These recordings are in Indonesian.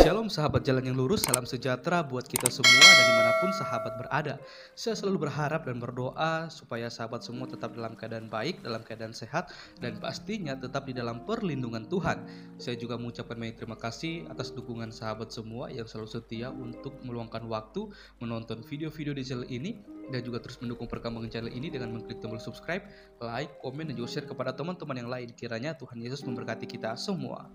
Shalom sahabat jalan yang lurus, salam sejahtera buat kita semua dan dimanapun sahabat berada. Saya selalu berharap dan berdoa supaya sahabat semua tetap dalam keadaan baik, dalam keadaan sehat, dan pastinya tetap di dalam perlindungan Tuhan. Saya juga mengucapkan banyak terima kasih atas dukungan sahabat semua yang selalu setia untuk meluangkan waktu menonton video-video di channel ini, dan juga terus mendukung perkembangan channel ini dengan mengklik tombol subscribe, like, komen, dan juga share kepada teman-teman yang lain. Kiranya Tuhan Yesus memberkati kita semua.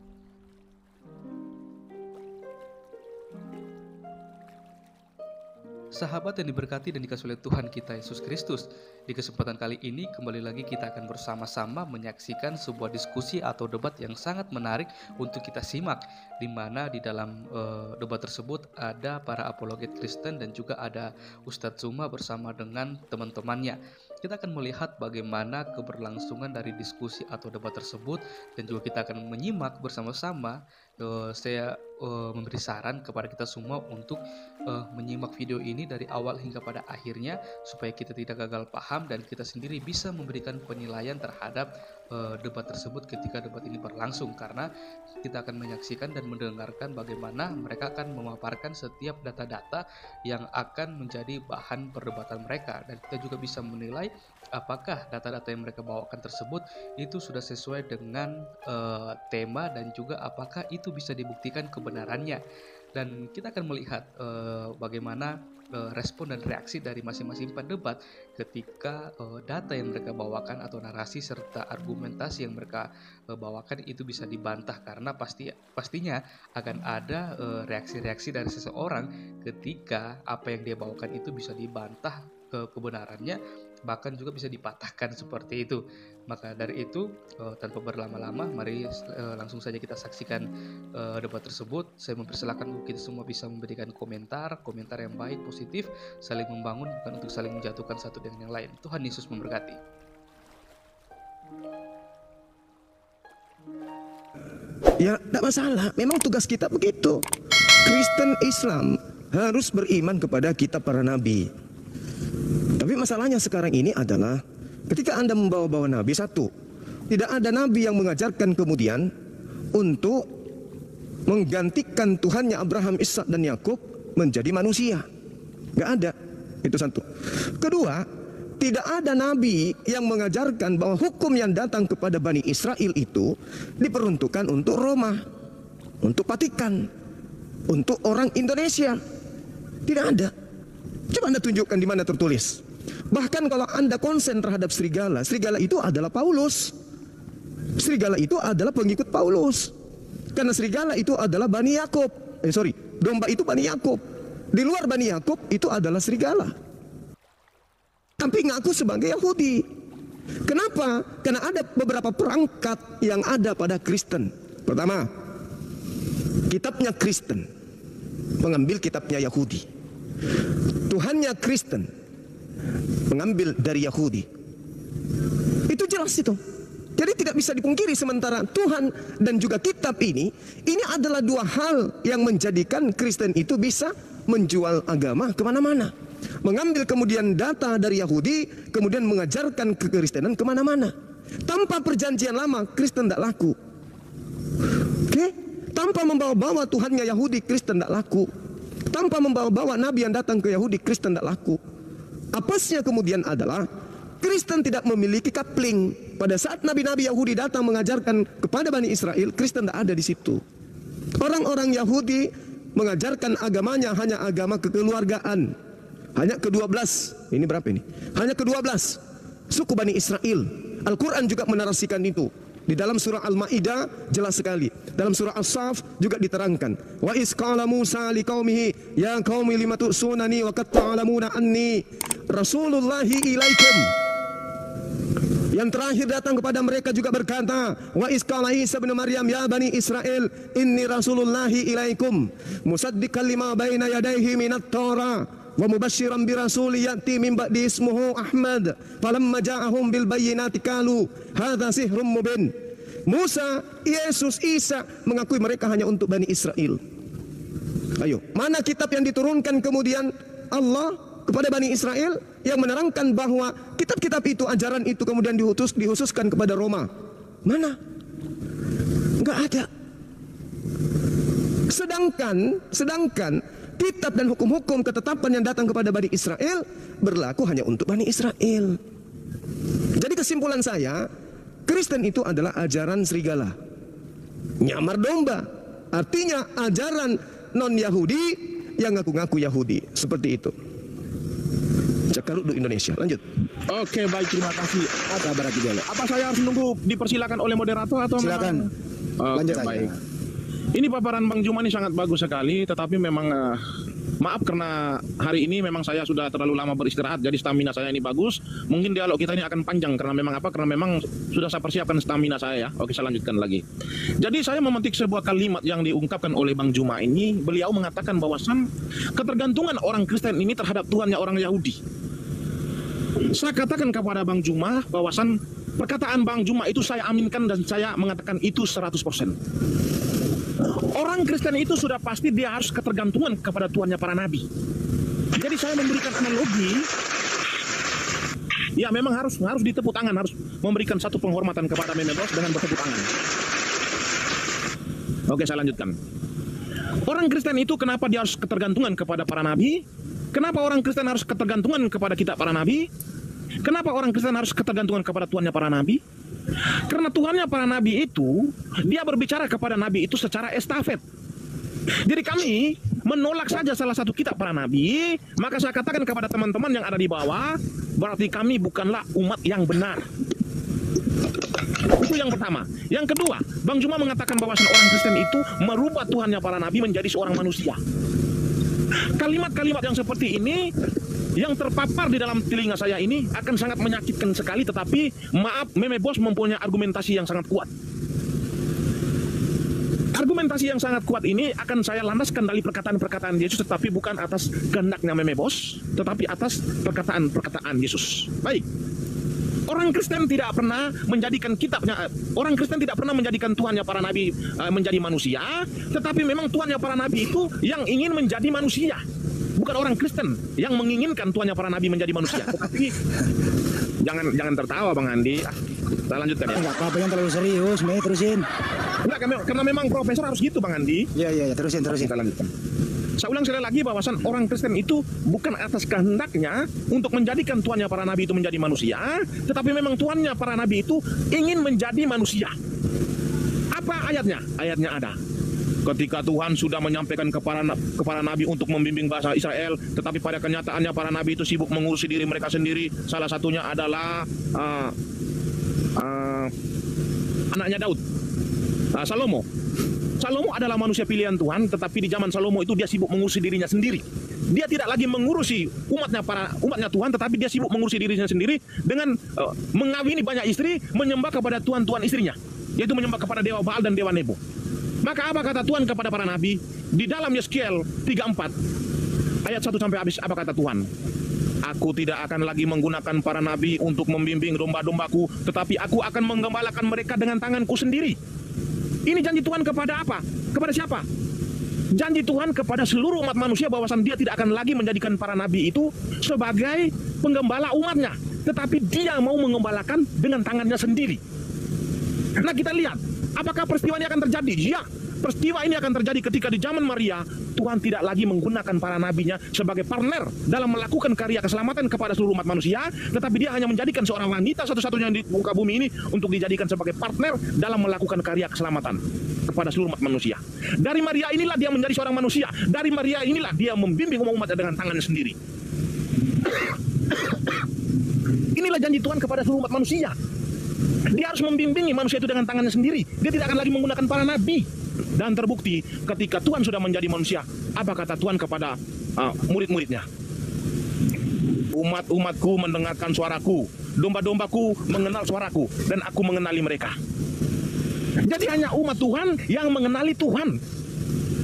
Sahabat yang diberkati dan dikasihi oleh Tuhan kita Yesus Kristus, di kesempatan kali ini kembali lagi kita akan bersama-sama menyaksikan sebuah diskusi atau debat yang sangat menarik untuk kita simak, di mana di dalam debat tersebut ada para apologet Kristen dan juga ada Ustadz Zuma bersama dengan teman-temannya. Kita akan melihat bagaimana keberlangsungan dari diskusi atau debat tersebut, dan juga kita akan menyimak bersama-sama. Saya memberi saran kepada kita semua untuk menyimak video ini dari awal hingga pada akhirnya, supaya kita tidak gagal paham dan kita sendiri bisa memberikan penilaian terhadap debat tersebut ketika debat ini berlangsung, karena kita akan menyaksikan dan mendengarkan bagaimana mereka akan memaparkan setiap data-data yang akan menjadi bahan perdebatan mereka, dan kita juga bisa menilai apakah data-data yang mereka bawakan tersebut itu sudah sesuai dengan tema, dan juga apakah itu bisa dibuktikan kebenarannya. Dan kita akan melihat bagaimana respon dan reaksi dari masing-masing pendebat ketika data yang mereka bawakan atau narasi serta argumentasi yang mereka bawakan itu bisa dibantah, karena pastinya akan ada reaksi-reaksi dari seseorang ketika apa yang dia bawakan itu bisa dibantah kebenarannya, bahkan juga bisa dipatahkan seperti itu. Maka dari itu, tanpa berlama-lama, mari langsung saja kita saksikan debat tersebut. Saya mempersilahkan untuk kita semua bisa memberikan komentar yang baik, positif, saling membangun, bukan untuk saling menjatuhkan satu dengan yang lain. Tuhan Yesus memberkati. Ya, tidak masalah. Memang tugas kita begitu. Kristen Islam harus beriman kepada kitab para nabi. Tapi masalahnya sekarang ini adalah ketika Anda membawa-bawa nabi, satu, tidak ada nabi yang mengajarkan kemudian untuk menggantikan Tuhannya Abraham, Ishak, dan Yakub menjadi manusia. Gak ada. Itu satu. Kedua, tidak ada nabi yang mengajarkan bahwa hukum yang datang kepada Bani Israel itu diperuntukkan untuk Roma, untuk Vatikan, untuk orang Indonesia. Tidak ada. Coba Anda tunjukkan di mana tertulis. Bahkan kalau Anda konsen terhadap serigala, serigala itu adalah Paulus. Serigala itu adalah pengikut Paulus. Karena serigala itu adalah Bani Yakub. Domba itu Bani Yakub. Di luar Bani Yakub itu adalah serigala. Tapi ngaku sebagai Yahudi. Kenapa? Karena ada beberapa perangkat yang ada pada Kristen. Pertama, kitabnya Kristen mengambil kitabnya Yahudi. Tuhannya Kristen mengambil dari Yahudi. Itu jelas itu. Jadi tidak bisa dipungkiri, sementara Tuhan dan juga kitab ini adalah dua hal yang menjadikan Kristen itu bisa menjual agama kemana-mana. Mengambil kemudian data dari Yahudi, kemudian mengajarkan kekristenan kemana-mana. Tanpa perjanjian lama, Kristen tidak laku. Oke? Tanpa membawa-bawa Tuhannya Yahudi, Kristen tidak laku. Tanpa membawa-bawa nabi yang datang ke Yahudi, Kristen tidak laku. Apasnya kemudian adalah Kristen tidak memiliki coupling. Pada saat nabi-nabi Yahudi datang mengajarkan kepada Bani Israel, Kristen tidak ada di situ. Orang-orang Yahudi mengajarkan agamanya hanya agama kekeluargaan. Hanya ke-12. Ini berapa ini? Hanya ke-12 suku Bani Israel. Al-Quran juga menarasikan itu. Di dalam surah Al-Ma'idah jelas sekali. Dalam surah As-Saf juga diterangkan. Wa iz qala Musa liqaumihi ya qaumi lima tu'sunani wa qad ta'lamuna anni rasulullahi ilaikum. Yang terakhir datang kepada mereka juga berkata, wa iz qala Isa bin Maryam ya bani Israel inni rasulullahi ilaikum musaddiqan lima baina yadayhi minat Taurah wa mubasysyiran bi rasuli ya'ti min ba'di ismuhu Ahmad falamma ja'ahum bil bayyinati qalu hadza sihrun mubin. Musa, Yesus, Isa mengakui mereka hanya untuk Bani Israel. Ayo, mana kitab yang diturunkan kemudian Allah kepada Bani Israel yang menerangkan bahwa kitab-kitab itu, ajaran itu kemudian dihususkan kepada Roma? Mana? Enggak ada. Sedangkan kitab dan hukum-hukum ketetapan yang datang kepada Bani Israel berlaku hanya untuk Bani Israel. Jadi kesimpulan saya, Kristen itu adalah ajaran serigala, nyamar domba. Artinya ajaran non-Yahudi yang ngaku-ngaku Yahudi. Seperti itu. Cakarut Indonesia. Lanjut. Oke, baik, terima kasih. Apa Apa saya harus nunggu dipersilakan oleh moderator atau Silakan. Oke, Lanjut aja. baik. Ini paparan Bang Juma ini sangat bagus sekali, tetapi memang maaf karena hari ini memang saya sudah terlalu lama beristirahat, jadi stamina saya ini bagus. Mungkin dialog kita ini akan panjang karena memang apa? Karena memang sudah saya persiapkan stamina saya ya. Oke, saya lanjutkan lagi. Jadi saya memetik sebuah kalimat yang diungkapkan oleh Bang Juma ini. Beliau mengatakan bahwasan ketergantungan orang Kristen ini terhadap Tuhannya orang Yahudi. Saya katakan kepada Bang Juma bahwasan perkataan Bang Juma itu saya aminkan dan saya mengatakan itu 100%. Orang Kristen itu sudah pasti dia harus ketergantungan kepada Tuhannya para nabi. Jadi saya memberikan analogi, ya memang harus ditepuk tangan, harus memberikan satu penghormatan kepada Memebos dengan bertepuk tangan. Oke, saya lanjutkan. Orang Kristen itu kenapa dia harus ketergantungan kepada para nabi? Kenapa orang Kristen harus ketergantungan kepada kitab para nabi? Kenapa orang Kristen harus ketergantungan kepada Tuhannya para nabi? Karena Tuhannya para nabi itu, dia berbicara kepada nabi itu secara estafet. Jadi kami menolak saja salah satu kitab para nabi, maka saya katakan kepada teman-teman yang ada di bawah, berarti kami bukanlah umat yang benar. Itu yang pertama. Yang kedua, Bang Juma mengatakan bahwa orang Kristen itu merubah Tuhannya para nabi menjadi seorang manusia. Kalimat-kalimat yang seperti ini yang terpapar di dalam telinga saya ini akan sangat menyakitkan sekali, tetapi maaf, Memebos mempunyai argumentasi yang sangat kuat. Argumentasi yang sangat kuat ini akan saya landaskan dari perkataan-perkataan Yesus, tetapi bukan atas kehendaknya Memebos, tetapi atas perkataan-perkataan Yesus. Baik. Orang Kristen tidak pernah menjadikan kitabnya, orang Kristen tidak pernah menjadikan Tuhannya para nabi menjadi manusia, tetapi memang Tuhannya para nabi itu yang ingin menjadi manusia. Bukan orang Kristen yang menginginkan Tuhannya para nabi menjadi manusia. Tetapi jangan tertawa Bang Andi. Kita lanjutkan ya. Enggak apa-apa, yang terlalu serius, terusin. Enggak, karena memang profesor harus gitu Bang Andi. Iya, terusin. Kita lanjutkan. Saya ulang sekali lagi bahwasan orang Kristen itu bukan atas kehendaknya untuk menjadikan Tuhannya para nabi itu menjadi manusia, tetapi memang Tuhannya para nabi itu ingin menjadi manusia. Apa ayatnya? Ayatnya ada. Ketika Tuhan sudah menyampaikan kepada nabi untuk membimbing bangsa Israel, tetapi pada kenyataannya para nabi itu sibuk mengurusi diri mereka sendiri. Salah satunya adalah anaknya Daud, Salomo. Salomo adalah manusia pilihan Tuhan, tetapi di zaman Salomo itu dia sibuk mengurusi dirinya sendiri. Dia tidak lagi mengurusi umatnya Tuhan, tetapi dia sibuk mengurusi dirinya sendiri dengan mengawini banyak istri, menyembah kepada tuan-tuan istrinya, yaitu menyembah kepada dewa Baal dan dewa Nebo. Maka apa kata Tuhan kepada para nabi? Di dalam Yeskiel 34 ayat 1 sampai habis, apa kata Tuhan? Aku tidak akan lagi menggunakan para nabi untuk membimbing domba-dombaku, tetapi aku akan menggembalakan mereka dengan tanganku sendiri. Ini janji Tuhan kepada apa? Kepada siapa? Janji Tuhan kepada seluruh umat manusia bahwasan dia tidak akan lagi menjadikan para nabi itu sebagai penggembala umatnya, tetapi dia mau mengembalakan dengan tangannya sendiri. Nah, kita lihat apakah peristiwa ini akan terjadi? Ya, peristiwa ini akan terjadi ketika di zaman Maria Tuhan tidak lagi menggunakan para nabinya sebagai partner dalam melakukan karya keselamatan kepada seluruh umat manusia, tetapi dia hanya menjadikan seorang wanita satu-satunya di muka bumi ini untuk dijadikan sebagai partner dalam melakukan karya keselamatan kepada seluruh umat manusia. Dari Maria inilah dia menjadi seorang manusia. Dari Maria inilah dia membimbing umatnya dengan tangannya sendiri. Inilah janji Tuhan kepada seluruh umat manusia. Dia harus membimbingi manusia itu dengan tangannya sendiri. Dia tidak akan lagi menggunakan para nabi. Dan terbukti ketika Tuhan sudah menjadi manusia, apa kata Tuhan kepada murid-muridnya? Umat-umatku mendengarkan suaraku, domba-dombaku mengenal suaraku, dan aku mengenali mereka. Jadi hanya umat Tuhan yang mengenali Tuhan.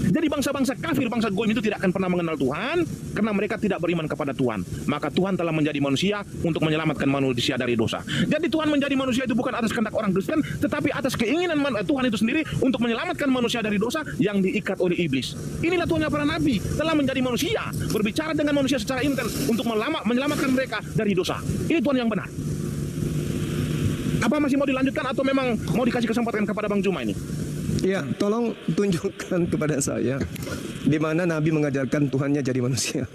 Jadi bangsa-bangsa kafir, bangsa goyim itu tidak akan pernah mengenal Tuhan karena mereka tidak beriman kepada Tuhan. Maka Tuhan telah menjadi manusia untuk menyelamatkan manusia dari dosa. Jadi Tuhan menjadi manusia itu bukan atas kehendak orang Kristen, tetapi atas keinginan Tuhan itu sendiri untuk menyelamatkan manusia dari dosa yang diikat oleh iblis. Inilah Tuhannya para nabi, telah menjadi manusia, berbicara dengan manusia secara intens untuk menyelamatkan mereka dari dosa. Ini Tuhan yang benar. Apa masih mau dilanjutkan atau memang mau dikasih kesempatan kepada Bang Juma ini? Ya, tolong tunjukkan kepada saya di mana Nabi mengajarkan Tuhannya jadi manusia.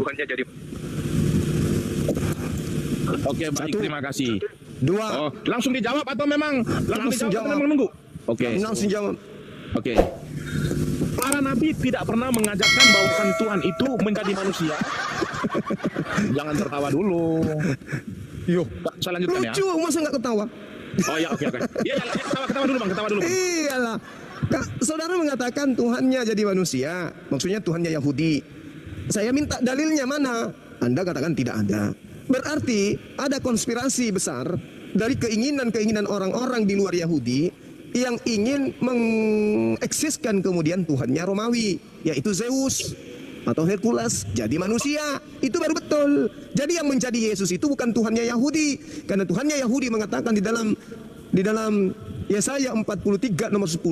Oke, baik, Satu. terima kasih. Dua, Oh, langsung dijawab atau memang Langsung dijawab jawab. atau memang menunggu? Oke. langsung jawab. Oke. Para nabi tidak pernah mengajarkan bahwa Tuhan itu menjadi manusia. Jangan tertawa dulu. Yo, Saya lanjutkan ya. lucu, masa nggak ketawa? Oh ya, oke. Iya, ya, ketawa dulu Bang, ketawa dulu. Bang. Iyalah. Saudara mengatakan Tuhannya jadi manusia, maksudnya Tuhannya Yahudi. Saya minta dalilnya mana? Anda katakan tidak ada. Berarti ada konspirasi besar dari keinginan-keinginan orang-orang di luar Yahudi yang ingin mengeksiskan kemudian Tuhannya Romawi, yaitu Zeus atau Hercules jadi manusia. Itu baru betul. Jadi yang menjadi Yesus itu bukan Tuhannya Yahudi, karena Tuhannya Yahudi mengatakan di dalam Yesaya 43 nomor 10,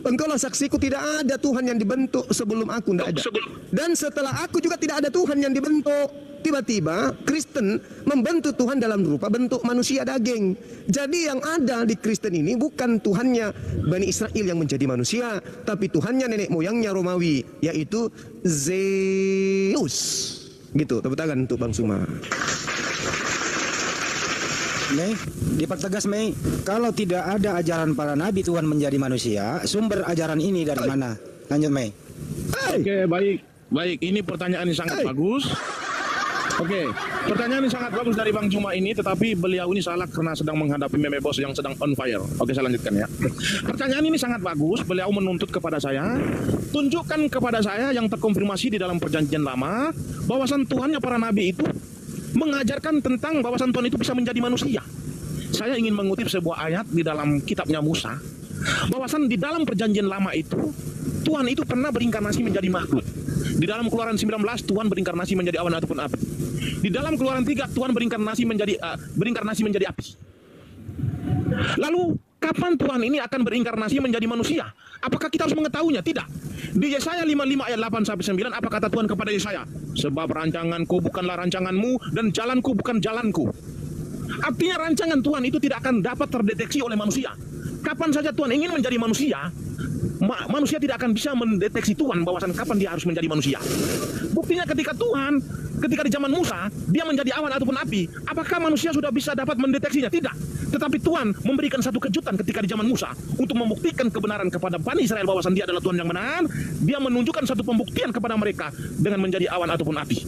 engkaulah saksiku, tidak ada Tuhan yang dibentuk sebelum aku, tidak ada. Dan setelah aku juga tidak ada Tuhan yang dibentuk. Tiba-tiba Kristen membentuk Tuhan dalam rupa bentuk manusia daging. Jadi yang ada di Kristen ini bukan Tuhannya Bani Israel yang menjadi manusia, tapi Tuhannya nenek moyangnya Romawi, yaitu Zeus. Gitu, tepuk tangan untuk Bang Suma. Mei, dipertegas Mei, kalau tidak ada ajaran para nabi Tuhan menjadi manusia, sumber ajaran ini dari mana? Lanjut Mei. Oke, baik. Baik, ini pertanyaan yang sangat bagus. Oke, pertanyaan yang sangat bagus dari Bang Juma ini, tetapi beliau ini salah karena sedang menghadapi meme bos yang sedang on fire. Oke, saya lanjutkan ya. Pertanyaan ini sangat bagus, beliau menuntut kepada saya, tunjukkan kepada saya yang terkonfirmasi di dalam perjanjian lama, bahwasan Tuhannya para nabi itu mengajarkan tentang bahwasan Tuhan itu bisa menjadi manusia. Saya ingin mengutip sebuah ayat di dalam kitabnya Musa, bahwasan di dalam perjanjian lama itu, Tuhan itu pernah berinkarnasi menjadi makhluk. Di dalam Keluaran 19, Tuhan berinkarnasi menjadi awan ataupun api. Di dalam Keluaran 3, Tuhan berinkarnasi menjadi api. Lalu, kapan Tuhan ini akan berinkarnasi menjadi manusia? Apakah kita harus mengetahuinya? Tidak. Di Yesaya 55 ayat 8-9, apa kata Tuhan kepada Yesaya? Sebab rancanganku bukanlah rancanganmu, dan jalanku bukan jalanku. Artinya rancangan Tuhan itu tidak akan dapat terdeteksi oleh manusia. Kapan saja Tuhan ingin menjadi manusia, manusia tidak akan bisa mendeteksi Tuhan bahwasan kapan dia harus menjadi manusia. Buktinya ketika di zaman Musa, dia menjadi awan ataupun api, apakah manusia sudah bisa dapat mendeteksinya? Tidak. Tetapi Tuhan memberikan satu kejutan ketika di zaman Musa untuk membuktikan kebenaran kepada Bani Israel bahwasan dia adalah Tuhan yang benar. Dia menunjukkan satu pembuktian kepada mereka dengan menjadi awan ataupun api.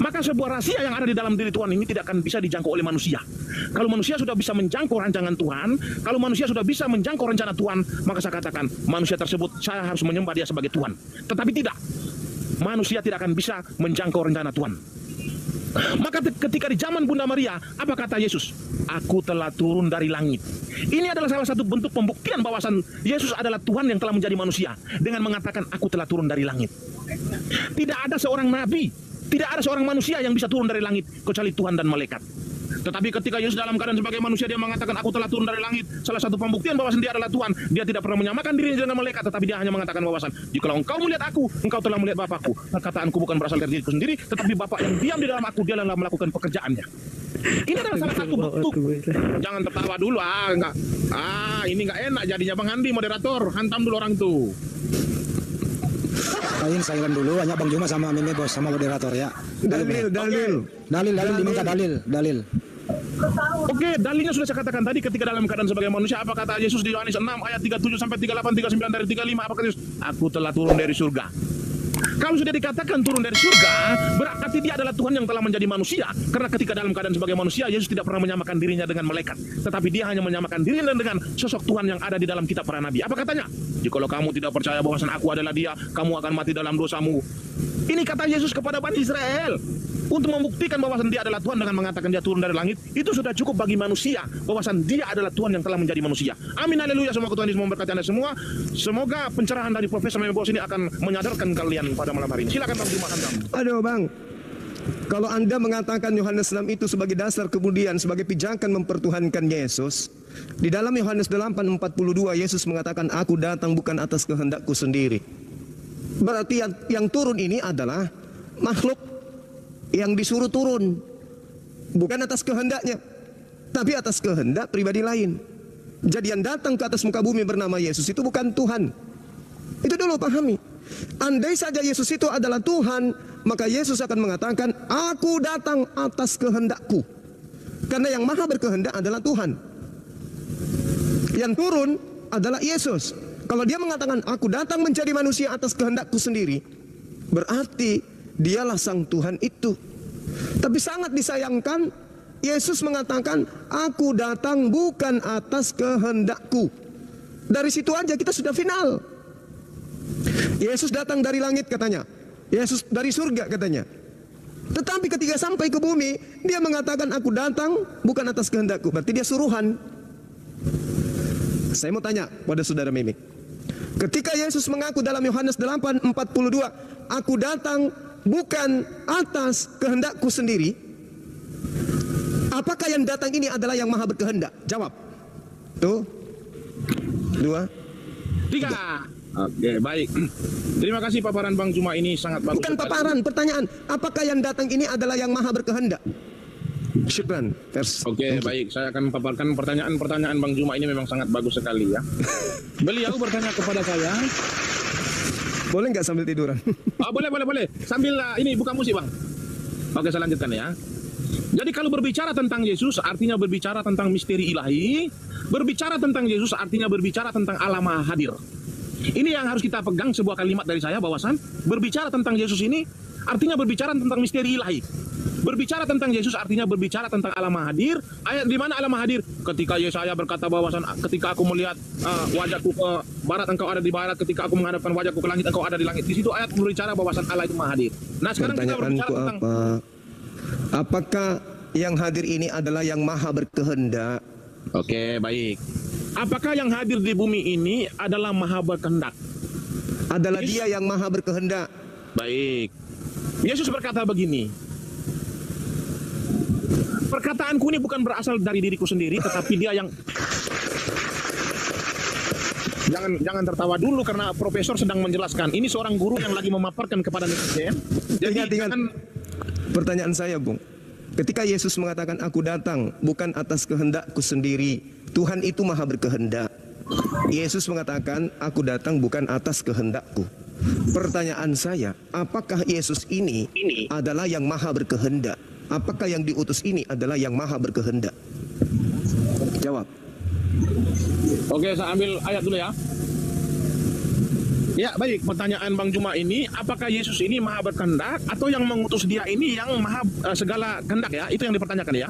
Maka sebuah rahasia yang ada di dalam diri Tuhan ini tidak akan bisa dijangkau oleh manusia. Kalau manusia sudah bisa menjangkau rancangan Tuhan, kalau manusia sudah bisa menjangkau rencana Tuhan, maka saya katakan manusia tersebut saya harus menyembah dia sebagai Tuhan. Tetapi tidak, manusia tidak akan bisa menjangkau rencana Tuhan. Maka ketika di zaman Bunda Maria, apa kata Yesus? Aku telah turun dari langit. Ini adalah salah satu bentuk pembuktian bahwasan Yesus adalah Tuhan yang telah menjadi manusia, dengan mengatakan aku telah turun dari langit. Tidak ada seorang nabi, tidak ada seorang manusia yang bisa turun dari langit kecuali Tuhan dan malaikat. Tetapi ketika Yesus dalam keadaan sebagai manusia, dia mengatakan aku telah turun dari langit. Salah satu pembuktian bahwa dia adalah Tuhan. Dia tidak pernah menyamakan dirinya dengan malaikat, tetapi dia hanya mengatakan bahwasan jikalau engkau melihat aku, engkau telah melihat Bapakku. Perkataanku bukan berasal dari diriku sendiri, tetapi Bapa yang diam di dalam aku, dia adalah melakukan pekerjaannya. Ini adalah salah satu bentuk. Jangan tertawa dulu, enggak. Ini enggak enak jadinya Bang Andi moderator. Hantam dulu orang tuh. Kalian silent dulu, hanya Bang Juma sama Meme Bos sama moderator ya. Dalil. Dalil diminta dalil. Oke, dalilnya sudah saya katakan tadi ketika dalam keadaan sebagai manusia. Apa kata Yesus di Yohanes 6 ayat 37 sampai 38, 39 dari 35? Apa kata Yesus? Aku telah turun dari surga. Kalau sudah dikatakan turun dari surga, berarti dia adalah Tuhan yang telah menjadi manusia. Karena ketika dalam keadaan sebagai manusia, Yesus tidak pernah menyamakan dirinya dengan malaikat, tetapi dia hanya menyamakan dirinya dengan sosok Tuhan yang ada di dalam kitab para nabi. Apa katanya? Jikalau kamu tidak percaya bahwasan aku adalah dia, kamu akan mati dalam dosamu. Ini kata Yesus kepada Bani Israel. Untuk membuktikan bahwasan dia adalah Tuhan dengan mengatakan dia turun dari langit, itu sudah cukup bagi manusia bahwasan dia adalah Tuhan yang telah menjadi manusia. Amin, haleluya. Semoga Tuhan Yesus memberkati Anda semua. Semoga pencerahan dari Profesor Meme Bos ini akan menyadarkan kalian pada malam hari ini. Silakan Bang Juma Hantam. Aduh Bang, kalau Anda mengatakan Yohanes 6 itu sebagai dasar kemudian sebagai pijakan mempertuhankan Yesus, di dalam Yohanes 8:42 Yesus mengatakan aku datang bukan atas kehendakku sendiri. Berarti yang turun ini adalah makhluk yang disuruh turun, bukan atas kehendaknya, tapi atas kehendak pribadi lain. Jadi yang datang ke atas muka bumi bernama Yesus itu bukan Tuhan, Itu dulu pahami. Andai saja Yesus itu adalah Tuhan, maka Yesus akan mengatakan, aku datang atas kehendakku. Karena yang maha berkehendak adalah Tuhan. Yang turun adalah Yesus. Kalau dia mengatakan, aku datang menjadi manusia atas kehendakku sendiri, berarti dialah sang Tuhan itu. Tapi sangat disayangkan, Yesus mengatakan, aku datang bukan atas kehendakku. Dari situ aja kita sudah final. Yesus datang dari langit katanya, Yesus dari surga katanya. Tetapi ketika sampai ke bumi, dia mengatakan, aku datang bukan atas kehendakku. Berarti dia suruhan. Saya mau tanya pada saudara Mimik, ketika Yesus mengaku dalam Yohanes 8:42, aku datang bukan atas kehendakku sendiri, apakah yang datang ini adalah yang maha berkehendak? Jawab. Tuh. 2, 3. Oke, baik. Terima kasih paparan Bang Juma ini sangat bagus. Bukan paparan, pertanyaan. Apakah yang datang ini adalah yang maha berkehendak? Syukran. Oke, baik. Saya akan paparkan pertanyaan Bang Juma ini memang sangat bagus sekali ya. Beliau bertanya kepada saya. Boleh nggak sambil tiduran? Oh, boleh. Sambil ini buka musik, Bang. Oke, saya lanjutkan ya. Jadi kalau berbicara tentang Yesus artinya berbicara tentang misteri ilahi. Berbicara tentang Yesus artinya berbicara tentang Allah Maha Hadir. Ini yang harus kita pegang, sebuah kalimat dari saya bahwasan berbicara tentang Yesus ini artinya berbicara tentang misteri ilahi. Berbicara tentang Yesus artinya berbicara tentang Allah Maha Hadir. Ayat di mana Allah Maha Hadir? Ketika Yesaya berkata bahwasan ketika aku melihat wajahku ke barat, engkau ada di barat. Ketika aku menghadapkan wajahku ke langit, engkau ada di langit. Di situ ayat berbicara bahwasan Allah itu Maha Hadir. Nah, sekarang kita berbicara tentang apakah yang hadir ini adalah yang maha berkehendak? Oke, baik. Apakah yang hadir di bumi ini adalah maha berkehendak? Adalah dia yang maha berkehendak. Baik. Yesus berkata begini. Perkataanku ini bukan berasal dari diriku sendiri, tetapi dia yang... Jangan tertawa dulu karena profesor sedang menjelaskan. Ini seorang guru yang lagi memaparkan kepada netizen. Jadi Ingat. Pertanyaan saya, Bung. Ketika Yesus mengatakan, aku datang bukan atas kehendakku sendiri, Tuhan itu maha berkehendak. Yesus mengatakan, aku datang bukan atas kehendakku. Pertanyaan saya, apakah Yesus ini adalah yang maha berkehendak? Apakah yang diutus ini adalah yang maha berkehendak? Jawab. Oke, saya ambil ayat dulu ya. Ya, baik. Pertanyaan Bang Juma ini, apakah Yesus ini maha berkehendak atau yang mengutus dia ini yang maha segala kehendak ya? Itu yang dipertanyakan ya.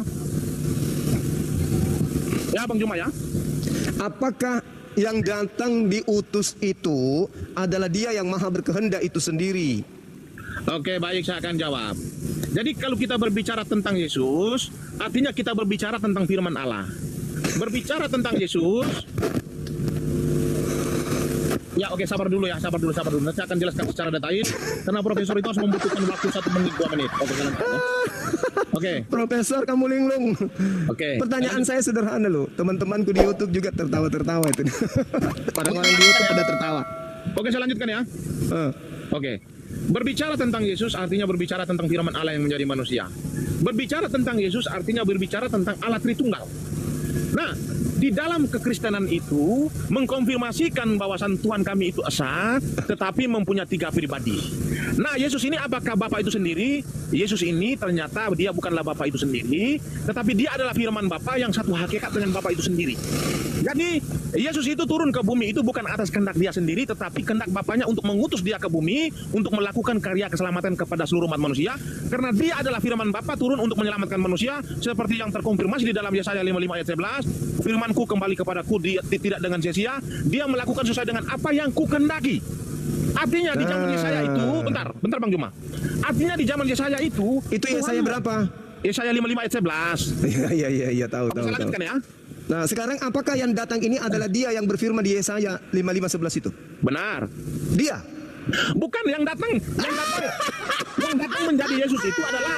Ya, Bang Juma ya. Apakah yang datang diutus itu adalah dia yang maha berkehendak itu sendiri? Oke, baik, saya akan jawab. Jadi kalau kita berbicara tentang Yesus, artinya kita berbicara tentang firman Allah. Berbicara tentang Yesus. Ya, oke, sabar dulu. Nanti saya akan jelaskan secara detail karena profesor itu harus membutuhkan waktu 1 menit 2 menit. Oke, silakan. Oke. Profesor kamu linglung. Oke. Pertanyaan saya sederhana loh. Teman-temanku di YouTube juga tertawa-tertawa itu. Orang-orang di YouTube pada tertawa. Oke, saya lanjutkan ya. Oke. Berbicara tentang Yesus artinya berbicara tentang firman Allah yang menjadi manusia. Berbicara tentang Yesus artinya berbicara tentang Allah Tritunggal. Nah, di dalam kekristenan itu mengkonfirmasikan bahwasan Tuhan kami itu esa, tetapi mempunyai 3 pribadi. Nah, Yesus ini apakah Bapa itu sendiri? Yesus ini ternyata dia bukanlah Bapa itu sendiri, tetapi dia adalah firman Bapa yang satu hakikat dengan Bapa itu sendiri. Jadi, Yesus itu turun ke bumi itu bukan atas kehendak dia sendiri, tetapi kehendak Bapanya untuk mengutus dia ke bumi untuk melakukan karya keselamatan kepada seluruh umat manusia. Karena dia adalah firman Bapa turun untuk menyelamatkan manusia, seperti yang terkonfirmasi di dalam Yesaya 55 ayat 11. Firmanku kembali kepadaku tidak dengan sia-sia, dia melakukan sesuai dengan apa yang ku kehendaki. Artinya di zaman Yesaya itu, bentar Bang Juma. Artinya di zaman Yesaya itu Yesaya berapa? Yesaya 55 ayat 11. Iya, tahu. Saya lanjutkan ya. Nah, sekarang apakah yang datang ini adalah dia yang berfirman di Yesaya 55:11 itu? Benar. Dia. Bukan yang datang menjadi Yesus itu adalah.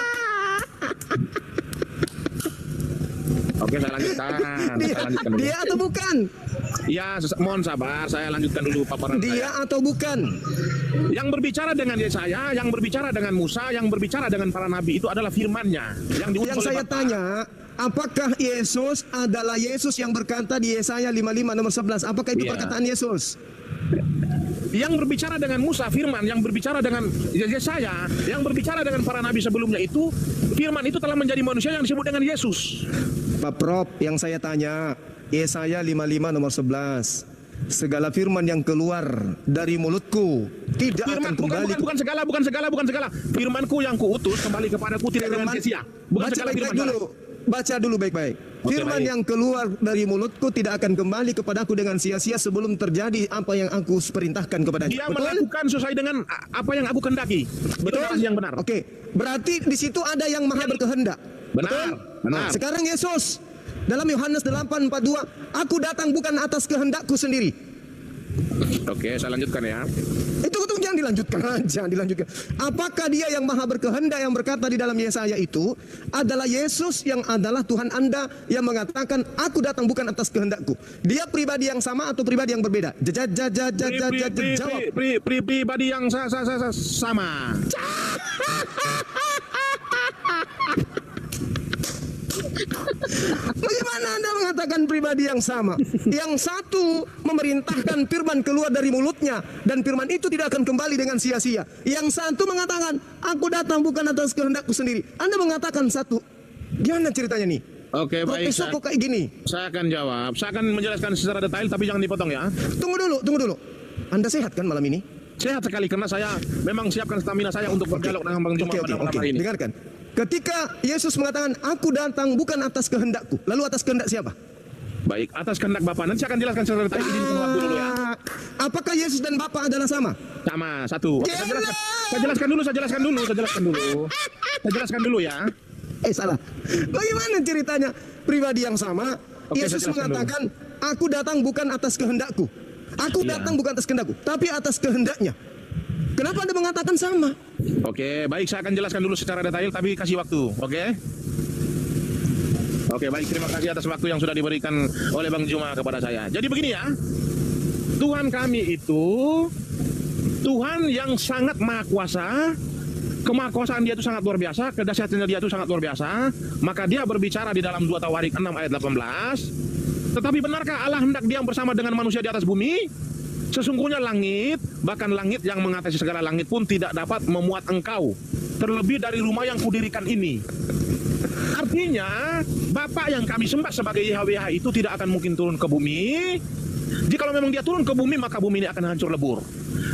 Oke, saya lanjutkan. Dia atau bukan? Ya, mohon sabar, saya lanjutkan dulu paparan dia saya. Atau bukan? Yang berbicara dengan Yesaya, yang berbicara dengan Musa, yang berbicara dengan para nabi itu adalah firman-Nya. Yang saya tanya, apakah Yesus adalah Yesus yang berkata di Yesaya 55 nomor 11? Apakah itu perkataan Yesus? yang berbicara dengan Musa, firman yang berbicara dengan Yesaya, yang berbicara dengan para nabi sebelumnya itu, firman itu telah menjadi manusia yang disebut dengan Yesus. Pak Prof, yang saya tanya, Yesaya 55 nomor 11. Segala firman yang keluar dari mulutku tidak akan kembali. Bukan segala. Firmanku yang kuutus kembali kepadaku tidak dengan sia-sia. Bukan segala firman. Baca dulu baik-baik. Firman yang keluar dari mulutku tidak akan kembali kepadaku dengan sia-sia sebelum terjadi apa yang aku perintahkan kepadanya. Dia melakukan sesuai dengan apa yang aku kehendaki. Betul? Itu yang benar. Oke, berarti di situ ada yang maha berkehendak. Benar. Nah, sekarang Yesus dalam Yohanes 8:42, aku datang bukan atas kehendakku sendiri. Oke, saya lanjutkan ya. Itu jangan dilanjutkan aja, dilanjutkan. Apakah dia yang maha berkehendak yang berkata di dalam Yesaya itu adalah Yesus yang adalah Tuhan Anda yang mengatakan aku datang bukan atas kehendakku? Dia pribadi yang sama atau pribadi yang berbeda? Jawab. Pribadi yang sama. Bagaimana Anda mengatakan pribadi yang sama? Yang satu memerintahkan firman keluar dari mulutnya dan firman itu tidak akan kembali dengan sia-sia. Yang satu mengatakan aku datang bukan atas kehendakku sendiri. Anda mengatakan satu. Gimana ceritanya nih? Oke, baik. Profesor kok kayak gini? Saya akan jawab. Saya akan menjelaskan secara detail tapi jangan dipotong ya. Tunggu dulu. Anda sehat kan malam ini? Sehat sekali karena saya memang siapkan stamina saya untuk berdialog dengan Bang Juma pada malam hari ini. Dengarkan. Ketika Yesus mengatakan aku datang bukan atas kehendakku, lalu atas kehendak siapa? Baik, atas kehendak Bapa. Nanti saya akan jelaskan secara detail. Izin waktu dulu ya. Apakah Yesus dan Bapa adalah sama? Sama, satu. Oke, saya jelaskan dulu ya. Salah. Bagaimana ceritanya? Pribadi yang sama. Oke, Yesus mengatakan aku datang bukan atas kehendakku. Aku datang bukan atas kehendakku, tapi atas kehendaknya. Kenapa Anda mengatakan sama? Oke, baik, saya akan jelaskan dulu secara detail tapi kasih waktu, oke? Oke, baik, terima kasih atas waktu yang sudah diberikan oleh Bang Juma kepada saya. Jadi begini ya, Tuhan kami itu Tuhan yang sangat maha kuasa. Kemahakuasaan dia itu sangat luar biasa, kedahsyatannya dia itu sangat luar biasa. Maka dia berbicara di dalam 2 Tawarik 6 ayat 18. Tetapi benarkah Allah hendak diam bersama dengan manusia di atas bumi? Sesungguhnya langit, bahkan langit yang mengatasi segala langit pun tidak dapat memuat engkau, terlebih dari rumah yang kudirikan ini. Artinya, Bapa yang kami sembah sebagai YHWH itu tidak akan mungkin turun ke bumi. Jikalau memang dia turun ke bumi, maka bumi ini akan hancur lebur.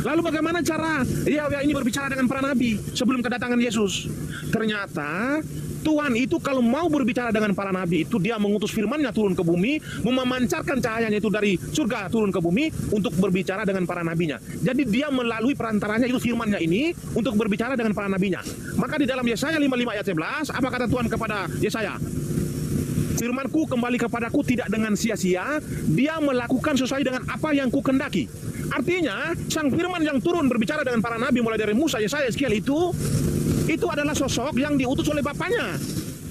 Lalu bagaimana cara YHWH ini berbicara dengan para nabi sebelum kedatangan Yesus? Ternyata Tuhan itu kalau mau berbicara dengan para nabi itu dia mengutus firman-Nya turun ke bumi, memancarkan cahayanya itu dari surga turun ke bumi untuk berbicara dengan para nabinya. Jadi dia melalui perantaranya itu firman-Nya ini untuk berbicara dengan para nabinya. Maka di dalam Yesaya 55 ayat 11, apa kata Tuhan kepada Yesaya? Firman-Ku kembali kepadaku tidak dengan sia-sia, dia melakukan sesuai dengan apa yang ku kendaki. Artinya, sang firman yang turun berbicara dengan para nabi mulai dari Musa, Yesaya, Yeskiel itu adalah sosok yang diutus oleh Bapaknya.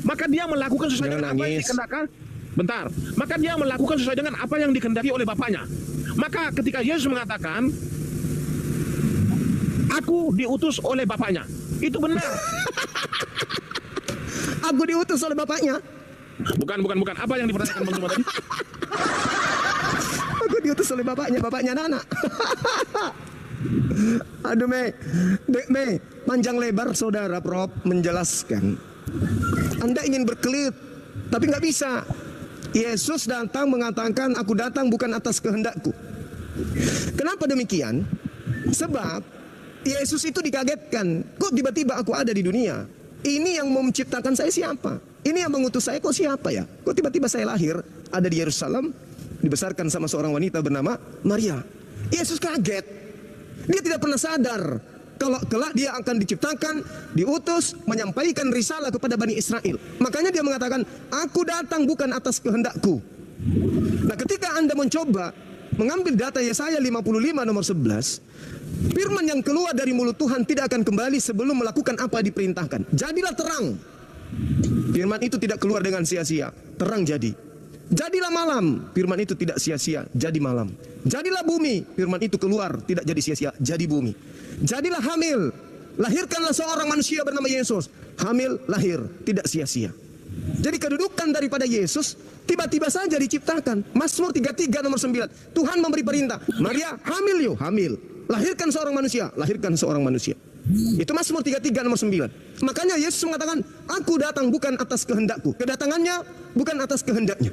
Maka dia melakukan sesuai dengan apa yang dikehendaki. Bentar. Maka dia melakukan sesuai dengan apa yang dikehendaki oleh Bapaknya. Maka ketika Yesus mengatakan, aku diutus oleh Bapaknya, itu benar. Aku diutus oleh Bapaknya. Bukan. Apa yang dipertanyakan Bang Juma tadi? Aku diutus oleh bapaknya anak. Aduh, Mei, panjang lebar saudara Prof menjelaskan. Anda ingin berkelit, tapi nggak bisa. Yesus datang mengatakan, aku datang bukan atas kehendakku. Kenapa demikian? Sebab Yesus itu dikagetkan. Kok tiba-tiba aku ada di dunia? Ini yang menciptakan saya siapa? Ini yang mengutus saya kok siapa ya? Kok tiba-tiba saya lahir ada di Yerusalem, dibesarkan sama seorang wanita bernama Maria. Yesus kaget. Dia tidak pernah sadar kalau kelak dia akan diciptakan, diutus, menyampaikan risalah kepada Bani Israel. Makanya dia mengatakan, aku datang bukan atas kehendakku. Nah, ketika Anda mencoba mengambil data Yesaya 55 nomor 11, firman yang keluar dari mulut Tuhan tidak akan kembali sebelum melakukan apa yang diperintahkan. Jadilah terang. Firman itu tidak keluar dengan sia-sia. Terang jadi. Jadilah malam, firman itu tidak sia-sia, jadi malam. Jadilah bumi, firman itu keluar, tidak jadi sia-sia, jadi bumi. Jadilah hamil, lahirkanlah seorang manusia bernama Yesus. Hamil, lahir, tidak sia-sia. Jadi kedudukan daripada Yesus tiba-tiba saja diciptakan. Mazmur 33 nomor 9. Tuhan memberi perintah, Maria hamil yuk, hamil. lahirkan seorang manusia, lahirkan seorang manusia. Itu Mazmur 33 nomor 9. Makanya Yesus mengatakan, aku datang bukan atas kehendakku. Kedatangannya bukan atas kehendaknya.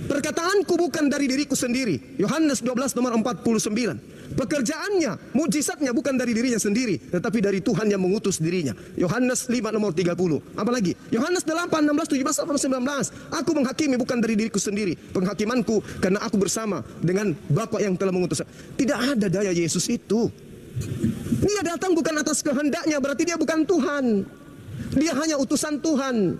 Perkataanku bukan dari diriku sendiri. Yohanes 12 nomor 49. Pekerjaannya, mujizatnya bukan dari dirinya sendiri, tetapi dari Tuhan yang mengutus dirinya. Yohanes 5 nomor 30. Apalagi Yohanes 8, 16, 17, 19. Aku menghakimi bukan dari diriku sendiri. Penghakimanku karena aku bersama dengan Bapa yang telah mengutus. Tidak ada daya Yesus itu. Dia datang bukan atas kehendaknya, berarti dia bukan Tuhan. Dia hanya utusan Tuhan.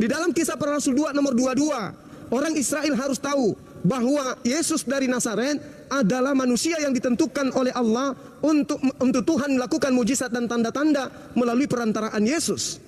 Di dalam Kisah Para Rasul 2 nomor 22, orang Israel harus tahu bahwa Yesus dari Nazaret adalah manusia yang ditentukan oleh Allah untuk Tuhan melakukan mujizat dan tanda-tanda melalui perantaraan Yesus.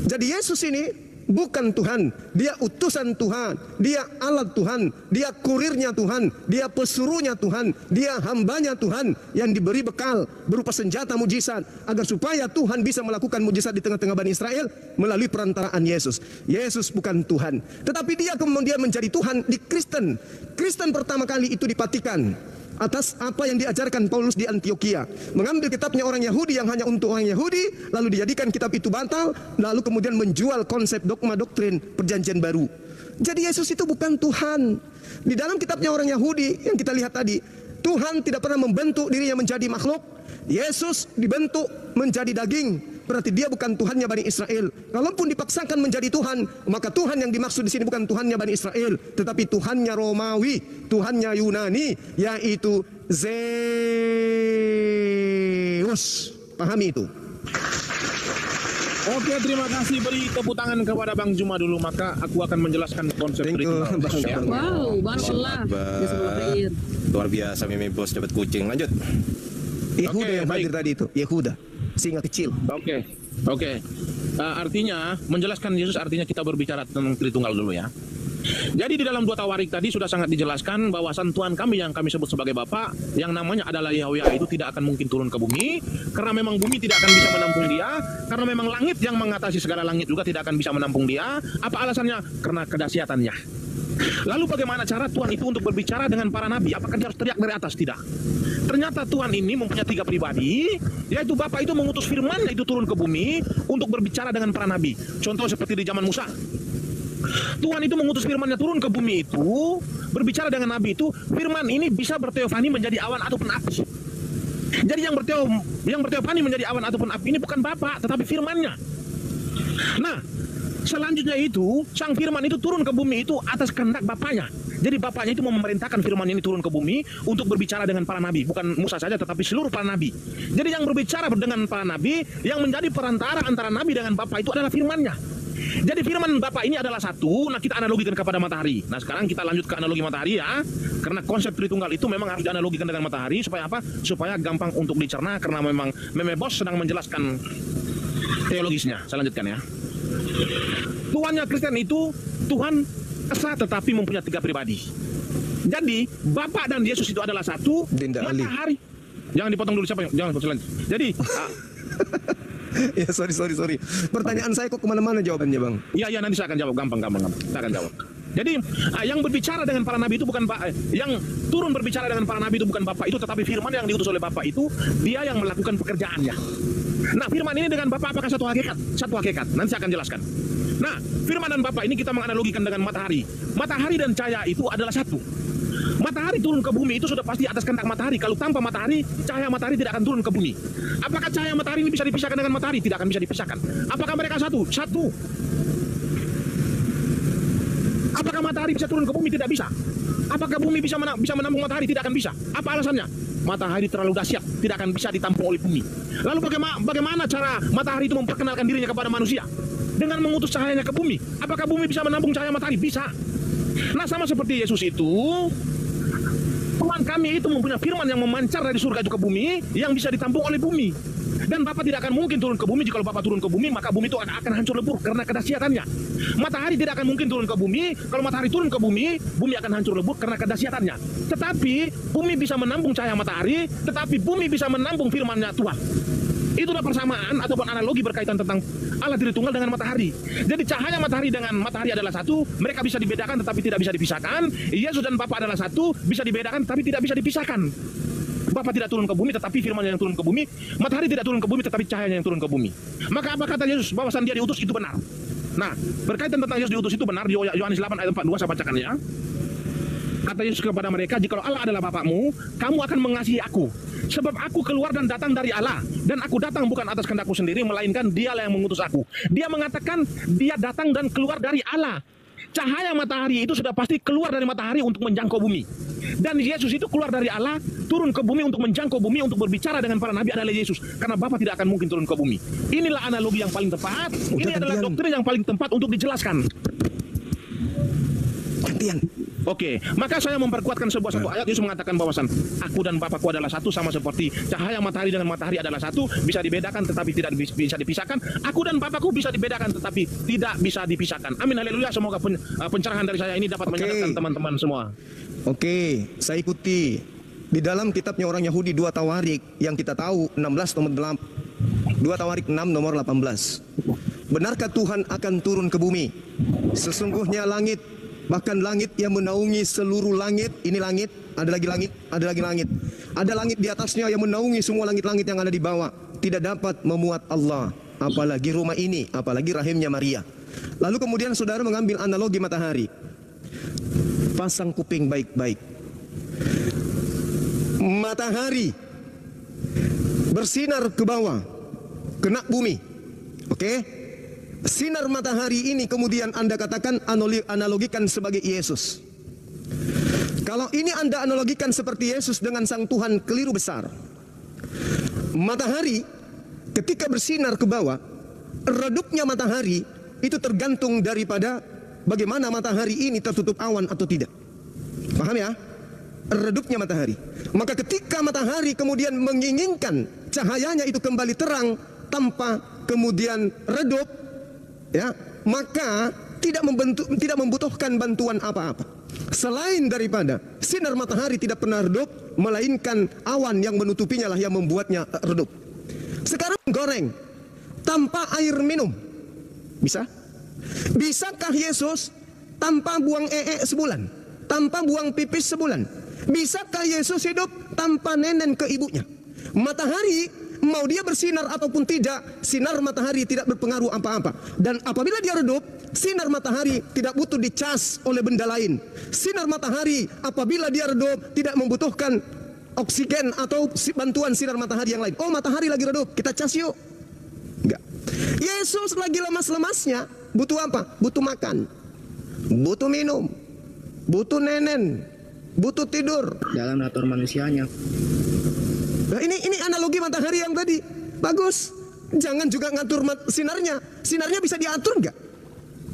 Jadi Yesus ini bukan Tuhan, dia utusan Tuhan, dia alat Tuhan, dia kurirnya Tuhan, dia pesuruhnya Tuhan, dia hambanya Tuhan yang diberi bekal berupa senjata mujizat agar supaya Tuhan bisa melakukan mujizat di tengah-tengah Bani Israel melalui perantaraan Yesus. Yesus bukan Tuhan, tetapi dia kemudian menjadi Tuhan di Kristen. Kristen pertama kali itu dipatikan atas apa yang diajarkan Paulus di Antioquia, mengambil kitabnya orang Yahudi yang hanya untuk orang Yahudi, lalu dijadikan kitab itu batal, lalu kemudian menjual konsep dogma doktrin perjanjian baru. Jadi Yesus itu bukan Tuhan. Di dalam kitabnya orang Yahudi yang kita lihat tadi, Tuhan tidak pernah membentuk dirinya menjadi makhluk. Yesus dibentuk menjadi daging. Berarti dia bukan Tuhannya Bani Israel. Kalaupun dipaksakan menjadi Tuhan, maka Tuhan yang dimaksud di sini bukan Tuhannya Bani Israel, tetapi Tuhannya Romawi, Tuhannya Yunani, yaitu Zeus. Pahami itu. Oke, terima kasih. Beri tepuk tangan kepada Bang Juma dulu, maka aku akan menjelaskan konsep ritual. Ya. Wow, barakallah. Bismillahirrahmanirrahim. Luar biasa, Mimi Bos dapat kucing. Lanjut. Yehuda Oke, yang hadir baik. tadi itu, Yehuda, singa kecil. Oke. Artinya menjelaskan Yesus artinya kita berbicara tentang Tritunggal dulu ya. Jadi di dalam 2 Tawarik tadi sudah sangat dijelaskan bahwa Tuhan kami yang kami sebut sebagai Bapa yang namanya adalah Yahweh itu tidak akan mungkin turun ke bumi karena memang bumi tidak akan bisa menampung dia, karena memang langit yang mengatasi segala langit juga tidak akan bisa menampung dia. Apa alasannya? Karena kedahsyatannya. Lalu bagaimana cara Tuhan itu untuk berbicara dengan para nabi? Apakah dia harus teriak dari atas? Tidak. Ternyata Tuhan ini mempunyai 3 pribadi, yaitu Bapa itu mengutus firman-Nya itu turun ke bumi untuk berbicara dengan para nabi. Contoh seperti di zaman Musa. Tuhan itu mengutus firman-Nya turun ke bumi itu, berbicara dengan nabi itu, firman ini bisa berteofani menjadi awan ataupun api. Jadi yang berteofani menjadi awan ataupun api ini bukan Bapa, tetapi firman-Nya. Nah, selanjutnya itu, sang firman itu turun ke bumi itu atas kehendak Bapaknya. Jadi Bapaknya itu memerintahkan firman ini turun ke bumi untuk berbicara dengan para nabi. Bukan Musa saja, tetapi seluruh para nabi. Jadi yang berbicara dengan para nabi, yang menjadi perantara antara nabi dengan Bapa itu adalah firman-Nya. Jadi firman Bapa ini adalah satu. Nah, kita analogikan kepada matahari. Nah, sekarang kita lanjut ke analogi matahari ya. Karena konsep Tritunggal itu memang harus dianalogikan dengan matahari. Supaya apa? Supaya gampang untuk dicerna. Karena memang Meme Bos sedang menjelaskan teologisnya. Saya lanjutkan ya. Tuhannya Kristen itu Tuhan esa tetapi mempunyai 3 pribadi. Jadi Bapa dan Yesus itu adalah satu. Dinda Ali. Matahari. Jangan dipotong dulu, siapa? Jangan potong lanjut. Jadi Ya sorry. Pertanyaan saya kok kemana-mana jawabannya, Bang. iya nanti saya akan jawab, gampang. Saya akan jawab. Jadi yang berbicara dengan para nabi itu bukan yang turun berbicara dengan para nabi itu bukan Bapa itu, tetapi firman yang diutus oleh Bapa itu dia yang melakukan pekerjaannya. Nah, firman ini dengan Bapa apakah satu hakikat? Satu hakikat. Nanti saya akan jelaskan. Nah, firman dan Bapa ini kita menganalogikan dengan matahari. Matahari dan cahaya itu adalah satu. Matahari turun ke bumi itu sudah pasti atas kehendak matahari. Kalau tanpa matahari, cahaya matahari tidak akan turun ke bumi. Apakah cahaya matahari ini bisa dipisahkan dengan matahari? Tidak akan bisa dipisahkan. Apakah mereka satu? Satu. Apakah matahari bisa turun ke bumi? Tidak bisa. Apakah bumi bisa menampung matahari? Tidak akan bisa. Apa alasannya? Matahari terlalu dahsyat, tidak akan bisa ditampung oleh bumi. Lalu bagaimana cara matahari itu memperkenalkan dirinya kepada manusia? Dengan mengutus cahayanya ke bumi. Apakah bumi bisa menampung cahaya matahari? Bisa. Nah, sama seperti Yesus itu, Tuhan kami itu mempunyai firman yang memancar dari surga itu ke bumi, yang bisa ditampung oleh bumi. Dan Bapa tidak akan mungkin turun ke bumi. Jika Bapa turun ke bumi, maka bumi itu akan hancur lebur karena kedahsyatannya. Matahari tidak akan mungkin turun ke bumi. Kalau matahari turun ke bumi, bumi akan hancur lebur karena kedahsyatannya. Tetapi bumi bisa menampung cahaya matahari, tetapi bumi bisa menampung firman-Nya Tuhan. Itulah persamaan ataupun analogi berkaitan tentang Allah Tritunggal dengan matahari. Jadi cahaya matahari dengan matahari adalah satu, mereka bisa dibedakan tetapi tidak bisa dipisahkan. Yesus dan Bapa adalah satu, bisa dibedakan tapi tidak bisa dipisahkan. Bapa tidak turun ke bumi, tetapi firman-Nya yang turun ke bumi. Matahari tidak turun ke bumi, tetapi cahayanya yang turun ke bumi. Maka apa kata Yesus? Bahwasan dia diutus itu benar. Nah, berkaitan tentang Yesus diutus itu benar, di Yohanes 8 ayat 42 saya bacakan ya. Kata Yesus kepada mereka, jikalau Allah adalah Bapakmu, kamu akan mengasihi aku. Sebab aku keluar dan datang dari Allah. Dan aku datang bukan atas kehendakku sendiri, melainkan dialah yang mengutus aku. Dia mengatakan dia datang dan keluar dari Allah. Cahaya matahari itu sudah pasti keluar dari matahari untuk menjangkau bumi. Dan Yesus itu keluar dari Allah, turun ke bumi untuk menjangkau bumi, untuk berbicara dengan para nabi adalah Yesus. Karena Bapa tidak akan mungkin turun ke bumi. Inilah analogi yang paling tepat. Ini adalah doktrin yang paling tepat untuk dijelaskan. Gantian. Oke, maka saya memperkuatkan sebuah satu ayat. Yesus mengatakan bahwasan aku dan Bapakku adalah satu, sama seperti cahaya matahari dengan matahari adalah satu, bisa dibedakan tetapi tidak bisa dipisahkan. Aku dan Bapakku bisa dibedakan tetapi tidak bisa dipisahkan. Amin, haleluya. Semoga pencerahan dari saya ini dapat menyenangkan teman-teman semua. Oke, saya ikuti. Di dalam kitabnya orang Yahudi 2 Tawarik yang kita tahu 16 nomor 8. 2 Tawarik 6 nomor 18. Benarkah Tuhan akan turun ke bumi? Sesungguhnya langit, bahkan langit yang menaungi seluruh langit, ini langit, ada lagi langit, ada lagi langit. Ada langit di atasnya yang menaungi semua langit-langit yang ada di bawah. Tidak dapat memuat Allah, apalagi rumah ini, apalagi rahimnya Maria. Lalu kemudian saudara mengambil analogi matahari. Pasang kuping baik-baik. Matahari bersinar ke bawah, kena bumi. Oke? Sinar matahari ini kemudian Anda katakan analogikan sebagai Yesus. Kalau ini Anda analogikan seperti Yesus dengan Sang Tuhan, keliru besar. Matahari ketika bersinar ke bawah, redupnya matahari itu tergantung daripada bagaimana matahari ini tertutup awan atau tidak. Paham ya? Redupnya matahari. Maka ketika matahari kemudian menginginkan cahayanya itu kembali terang tanpa kemudian redup, ya, maka tidak membutuhkan bantuan apa-apa selain daripada sinar matahari tidak pernah redup, melainkan awan yang menutupinya lah yang membuatnya redup. Sekarang goreng tanpa air minum, bisa? Bisakah Yesus tanpa buang sebulan, tanpa buang pipis sebulan? Bisakah Yesus hidup tanpa nenen ke ibunya? Matahari mau dia bersinar ataupun tidak, sinar matahari tidak berpengaruh apa-apa. Dan apabila dia redup, sinar matahari tidak butuh dicas oleh benda lain. Sinar matahari apabila dia redup tidak membutuhkan oksigen atau bantuan sinar matahari yang lain. Oh, matahari lagi redup, kita cas yuk. Enggak. Yesus lagi lemas-lemasnya, butuh apa? Butuh makan, butuh minum, butuh nenen, butuh tidur. Dalam natur manusianya. Nah, ini analogi matahari yang tadi bagus. Jangan juga ngatur sinarnya. Sinarnya bisa diatur nggak?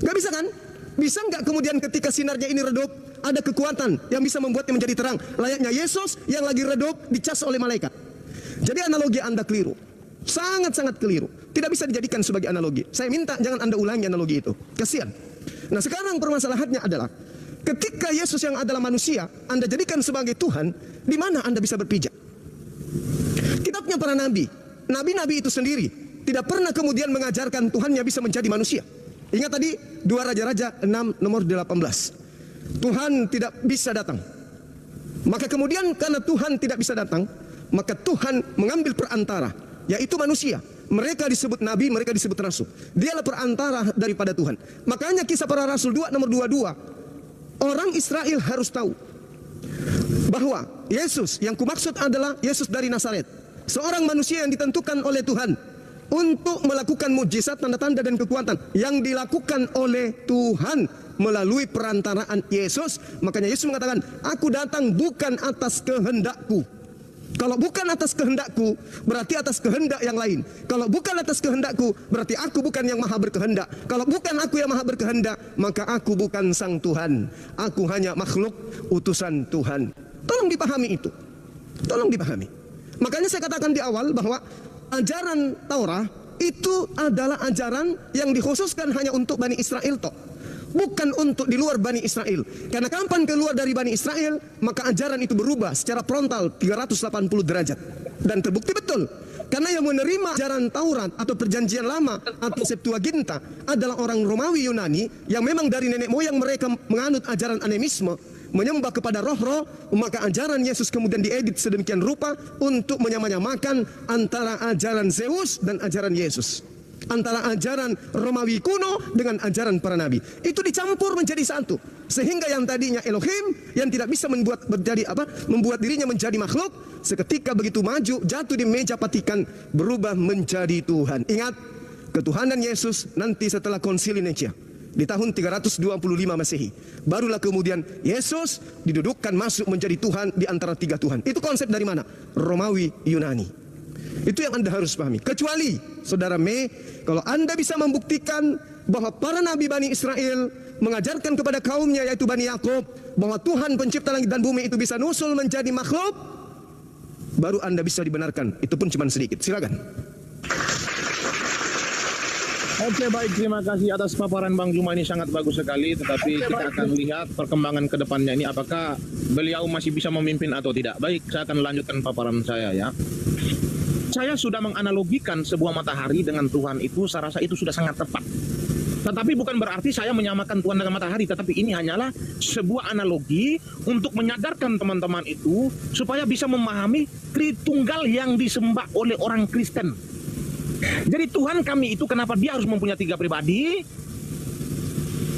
Nggak bisa kan? Bisa nggak kemudian ketika sinarnya ini redup, ada kekuatan yang bisa membuatnya menjadi terang? Layaknya Yesus yang lagi redup dicas oleh malaikat. Jadi analogi Anda keliru, sangat-sangat keliru. Tidak bisa dijadikan sebagai analogi. Saya minta jangan Anda ulangi analogi itu. Kasihan. Nah, sekarang permasalahannya adalah ketika Yesus yang adalah manusia Anda jadikan sebagai Tuhan, di mana Anda bisa berpijak? Kitabnya para nabi, nabi-nabi itu sendiri tidak pernah kemudian mengajarkan Tuhannya bisa menjadi manusia. Ingat tadi 2 Raja-Raja 6 nomor 18. Tuhan tidak bisa datang. Maka kemudian karena Tuhan tidak bisa datang, maka Tuhan mengambil perantara, yaitu manusia. Mereka disebut nabi, mereka disebut rasul. Dialah perantara daripada Tuhan. Makanya Kisah Para Rasul 2 nomor 22. Orang Israel harus tahu bahwa Yesus yang kumaksud adalah Yesus dari Nazaret, seorang manusia yang ditentukan oleh Tuhan untuk melakukan mujizat, tanda-tanda dan kekuatan yang dilakukan oleh Tuhan melalui perantaraan Yesus. Makanya Yesus mengatakan, aku datang bukan atas kehendakku. Kalau bukan atas kehendakku, berarti atas kehendak yang lain. Kalau bukan atas kehendakku, berarti aku bukan yang maha berkehendak. Kalau bukan aku yang maha berkehendak, maka aku bukan sang Tuhan. Aku hanya makhluk utusan Tuhan. Tolong dipahami itu. Tolong dipahami. Makanya saya katakan di awal bahwa ajaran Taurat itu adalah ajaran yang dikhususkan hanya untuk Bani Israel toh. Bukan untuk di luar Bani Israel. Karena kapan keluar dari Bani Israel, maka ajaran itu berubah secara frontal 380 derajat. Dan terbukti betul. Karena yang menerima ajaran Taurat atau Perjanjian Lama atau Septuaginta adalah orang Romawi Yunani yang memang dari nenek moyang mereka menganut ajaran animisme. menyembah kepada roh-roh, maka ajaran Yesus kemudian diedit sedemikian rupa untuk menyamakan antara ajaran Zeus dan ajaran Yesus, antara ajaran Romawi kuno dengan ajaran para nabi. Itu dicampur menjadi satu, sehingga yang tadinya Elohim yang tidak bisa membuat dirinya menjadi makhluk, seketika begitu maju jatuh di meja patikan berubah menjadi Tuhan. Ingat, ketuhanan Yesus nanti setelah konsili Nicea di tahun 325 Masehi, barulah kemudian Yesus didudukkan masuk menjadi Tuhan di antara tiga Tuhan. Itu konsep dari mana? Romawi Yunani. Itu yang Anda harus pahami. Kecuali Saudara Mei, kalau Anda bisa membuktikan bahwa para nabi Bani Israel mengajarkan kepada kaumnya, yaitu Bani Yakub, bahwa Tuhan pencipta langit dan bumi itu bisa nusul menjadi makhluk, baru Anda bisa dibenarkan. Itu pun cuma sedikit. Silakan. Oke, baik, terima kasih atas paparan Bang Juma, ini sangat bagus sekali. Tetapi kita akan lihat perkembangan ke depannya ini, apakah beliau masih bisa memimpin atau tidak. Baik, saya akan lanjutkan paparan saya ya. Saya sudah menganalogikan sebuah matahari dengan Tuhan itu, saya rasa itu sudah sangat tepat. Tetapi bukan berarti saya menyamakan Tuhan dengan matahari, tetapi ini hanyalah sebuah analogi untuk menyadarkan teman-teman itu supaya bisa memahami Tritunggal yang disembah oleh orang Kristen. Jadi Tuhan kami itu kenapa dia harus mempunyai tiga pribadi?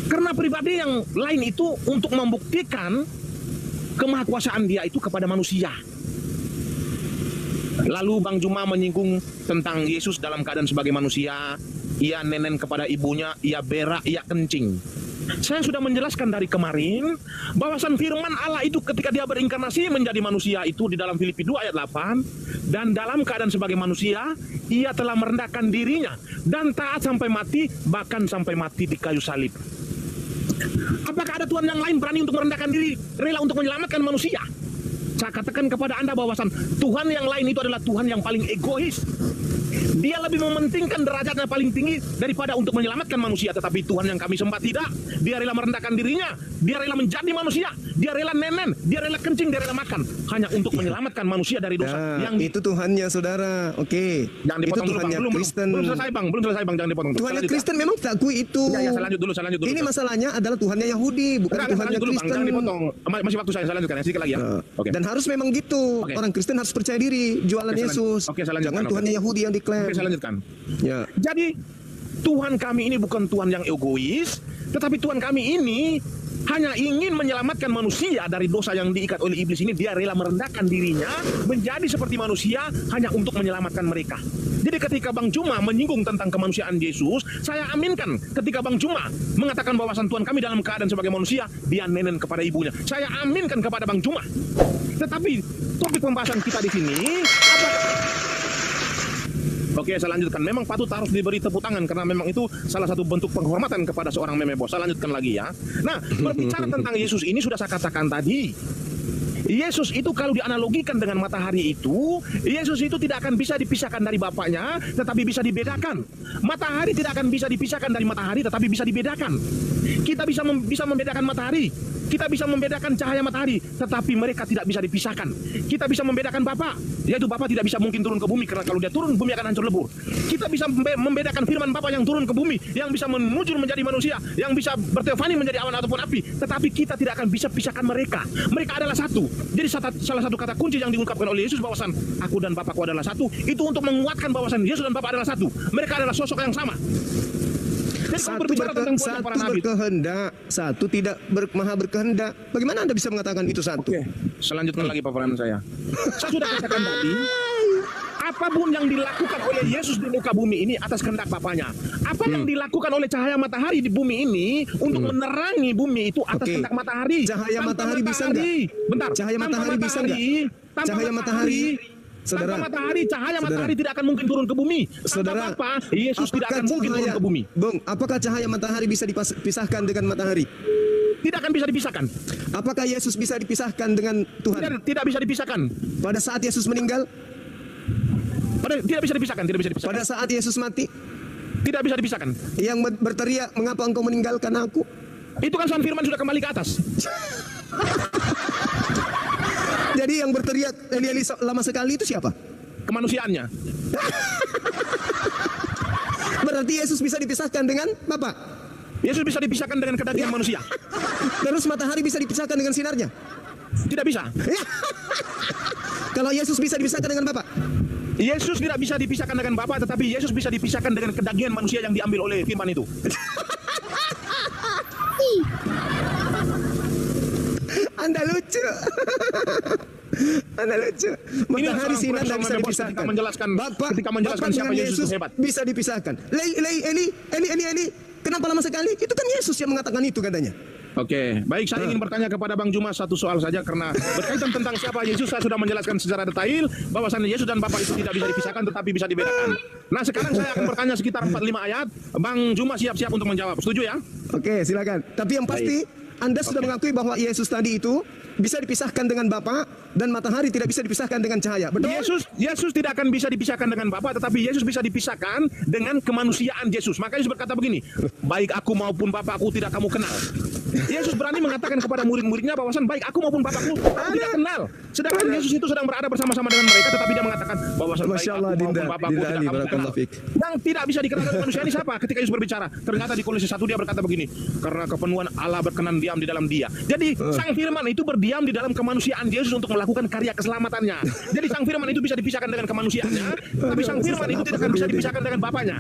Karena pribadi yang lain itu untuk membuktikan kemahakuasaan dia itu kepada manusia. Lalu Bang Juma menyinggung tentang Yesus dalam keadaan sebagai manusia. Ia nenen kepada ibunya, ia berak, ia kencing. Saya sudah menjelaskan dari kemarin bahwasan firman Allah itu ketika dia berinkarnasi menjadi manusia itu di dalam Filipi 2 ayat 8, dan dalam keadaan sebagai manusia ia telah merendahkan dirinya dan taat sampai mati, bahkan sampai mati di kayu salib. Apakah ada Tuhan yang lain berani untuk merendahkan diri, rela untuk menyelamatkan manusia? Saya katakan kepada Anda bahwasan Tuhan yang lain itu adalah Tuhan yang paling egois. Dia lebih mementingkan derajatnya paling tinggi daripada untuk menyelamatkan manusia. Tetapi Tuhan yang kami sembah tidak. Dia rela merendahkan dirinya, dia rela menjadi manusia, dia rela nenen, dia rela kencing, dia rela makan, hanya untuk menyelamatkan manusia dari dosa. Itu Tuhannya, saudara. Oke. Jangan dipotong itu Tuhannya dulu, Bang. Kristen. Belum selesai Bang, jangan dipotong. Tuhannya Kristen memang tak akui itu. Ya, saya lanjut dulu. Ini masalahnya adalah Tuhannya Yahudi, bukan Tuhannya dulu, Kristen. Bang, jangan dipotong. Masih waktu saya lanjutkan ya, sedikit lagi ya. Oke. Dan harus memang gitu. Orang Kristen harus percaya diri, jualan Yesus. Saya lanjutkan. Jangan Tuhannya Yahudi yang diklaim. Oke, saya lanjutkan. Ya. Jadi Tuhan kami ini bukan Tuhan yang egois, tetapi Tuhan kami ini hanya ingin menyelamatkan manusia dari dosa yang diikat oleh iblis ini. Dia rela merendahkan dirinya menjadi seperti manusia hanya untuk menyelamatkan mereka. Jadi ketika Bang Juma menyinggung tentang kemanusiaan Yesus, saya aminkan ketika Bang Juma mengatakan bahwasan Tuhan kami dalam keadaan sebagai manusia, dia nenen kepada ibunya. Saya aminkan kepada Bang Juma. Tetapi topik pembahasan kita di sini Oke, saya lanjutkan. Memang patut harus diberi tepuk tangan karena memang itu salah satu bentuk penghormatan kepada seorang memebos. Saya lanjutkan lagi ya. Nah, berbicara tentang Yesus ini sudah saya katakan tadi. Yesus itu kalau dianalogikan dengan matahari itu, Yesus itu tidak akan bisa dipisahkan dari Bapaknya, tetapi bisa dibedakan. Matahari tidak akan bisa dipisahkan dari matahari, tetapi bisa dibedakan. Kita bisa membedakan matahari, kita bisa membedakan cahaya matahari, tetapi mereka tidak bisa dipisahkan. Kita bisa membedakan Bapa, yaitu Bapa tidak bisa mungkin turun ke bumi, karena kalau dia turun, bumi akan hancur lebur. Kita bisa membedakan firman Bapa yang turun ke bumi, yang bisa menuju menjadi manusia, yang bisa berteofani menjadi awan ataupun api, tetapi kita tidak akan bisa pisahkan mereka. Mereka adalah satu. Jadi salah satu kata kunci yang diungkapkan oleh Yesus bahwasan aku dan Bapakku adalah satu, itu untuk menguatkan bahwasan Yesus dan Bapa adalah satu. Mereka adalah sosok yang sama. Jadi satu berkehendak, satu tidak maha berkehendak. Bagaimana Anda bisa mengatakan itu satu? Oke, selanjutnya lagi paparan saya. Saya sudah katakan tadi, apapun yang dilakukan oleh Yesus di muka bumi ini atas kehendak Bapaknya. Apa yang dilakukan oleh cahaya matahari di bumi ini untuk menerangi bumi itu atas kehendak matahari. Cahaya matahari bisa enggak? Bentar. Cahaya matahari bisa enggak? Cahaya matahari. Saudara, tanpa matahari, cahaya matahari tidak akan mungkin turun ke bumi. Saudara, apa? Yesus tidak akan mungkin turun ke bumi. Bung, apakah cahaya matahari bisa dipisahkan dengan matahari? Tidak akan bisa dipisahkan. Apakah Yesus bisa dipisahkan dengan Tuhan? Tidak bisa dipisahkan. Pada saat Yesus meninggal? Tidak bisa dipisahkan. Pada saat Yesus mati? Tidak bisa dipisahkan. Yang berteriak, mengapa engkau meninggalkan aku? Itu kan firman sudah kembali ke atas. Jadi yang berteriak Eli lama sekali itu siapa? Kemanusiaannya. Berarti Yesus bisa dipisahkan dengan Bapa? Yesus bisa dipisahkan dengan kedagingan manusia. Terus matahari bisa dipisahkan dengan sinarnya? Tidak bisa. Kalau Yesus bisa dipisahkan dengan Bapa? Yesus tidak bisa dipisahkan dengan Bapa, tetapi Yesus bisa dipisahkan dengan kedagingan manusia yang diambil oleh firman itu. Anda lucu. Anda lucu. Matahari, sinar tidak bisa dipisahkan. Ketika menjelaskan siapa Yesus itu hebat. Bisa dipisahkan. Eli, kenapa lama sekali? Itu kan Yesus yang mengatakan itu katanya. Oke, baik, saya ingin bertanya kepada Bang Juma satu soal saja, karena berkaitan tentang siapa Yesus saya sudah menjelaskan secara detail bahwasannya Yesus dan Bapa itu tidak bisa dipisahkan tetapi bisa dibedakan. Nah, sekarang saya akan bertanya sekitar 4-5 ayat. Bang Juma siap-siap untuk menjawab. Setuju ya? Oke, silakan. Tapi yang pasti Anda sudah mengakui bahwa Yesus tadi itu bisa dipisahkan dengan Bapa dan matahari tidak bisa dipisahkan dengan cahaya. Betul? Yesus tidak akan bisa dipisahkan dengan Bapa, tetapi Yesus bisa dipisahkan dengan kemanusiaan Yesus. Maka Yesus berkata begini, baik aku maupun Bapa aku tidak kamu kenal. Yesus berani mengatakan kepada murid-muridnya bahwasan baik aku maupun Bapakku aku tidak kenal. Sedangkan Yesus itu sedang berada bersama-sama dengan mereka, tetapi dia mengatakan bahwasan baik aku maupun Bapakku tidak kamu kenal. Yang tidak bisa dikenal oleh manusia ini siapa? Ketika Yesus berbicara, ternyata di Kolose 1 dia berkata begini, karena kepenuhan Allah berkenan diam di dalam dia. Jadi Sang Firman itu berdiam di dalam kemanusiaan Yesus untuk melakukan karya keselamatannya. Jadi Sang Firman itu bisa dipisahkan dengan kemanusiaannya, tapi Sang Firman itu tidak akan bisa dipisahkan dengan Bapaknya.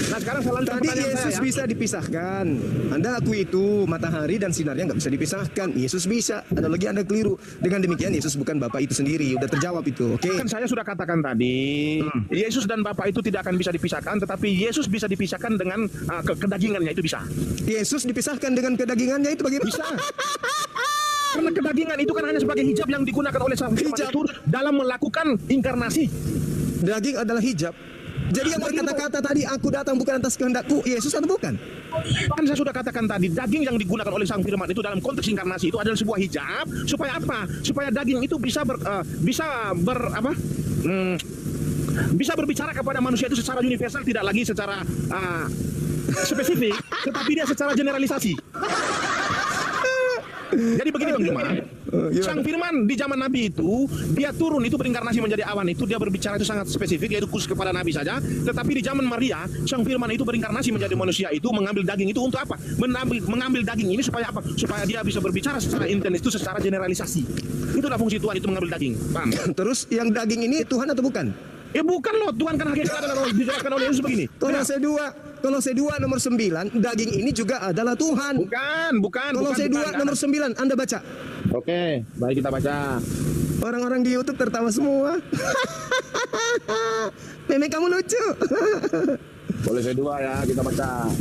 Nah, sekarang saya lanjutkan Tadi pertanyaan Yesus saya. bisa dipisahkan. Anda akui itu, matahari dan sinarnya nggak bisa dipisahkan. Yesus bisa. Ada lagi Anda keliru. Dengan demikian Yesus bukan Bapa itu sendiri. Udah terjawab itu. Oke. Kan saya sudah katakan tadi, Yesus dan Bapa itu tidak akan bisa dipisahkan, tetapi Yesus bisa dipisahkan dengan kedagingannya, itu bisa. Yesus dipisahkan dengan kedagingannya itu bagaimana? Bisa. Karena kedagingan itu kan hanya sebagai hijab yang digunakan oleh Sang Firman Hijab. itu dalam melakukan inkarnasi. Daging adalah hijab. Jadi yang berkata-kata tadi, aku datang bukan atas kehendakku, Yesus atau bukan? Kan saya sudah katakan tadi, daging yang digunakan oleh Sang Firman itu dalam konteks inkarnasi itu adalah sebuah hijab. Supaya apa? Supaya daging itu bisa berbicara kepada manusia itu secara universal, tidak lagi secara spesifik, tetapi dia secara generalisasi. Jadi begini Bang Juma, Sang Firman di zaman Nabi itu, dia turun itu berinkarnasi menjadi awan itu, dia berbicara itu sangat spesifik, yaitu khusus kepada Nabi saja. Tetapi di zaman Maria, Sang Firman itu berinkarnasi menjadi manusia itu, mengambil daging itu untuk apa? Mengambil daging ini supaya apa? Supaya dia bisa berbicara secara intens itu, secara generalisasi. Itulah fungsi Tuhan itu, mengambil daging. Paham? Terus yang daging ini Tuhan atau bukan? Ya bukan loh, Tuhan kan hakikat adalah dijelaskan oleh Yesus begini. Kolose 2 nomor 9, daging ini juga adalah Tuhan. Bukan. Kolose 2 nomor 9, Anda baca. Oke, baik kita baca. Orang-orang di YouTube tertawa semua. Memang kamu lucu. Kolose 2 ya, kita baca.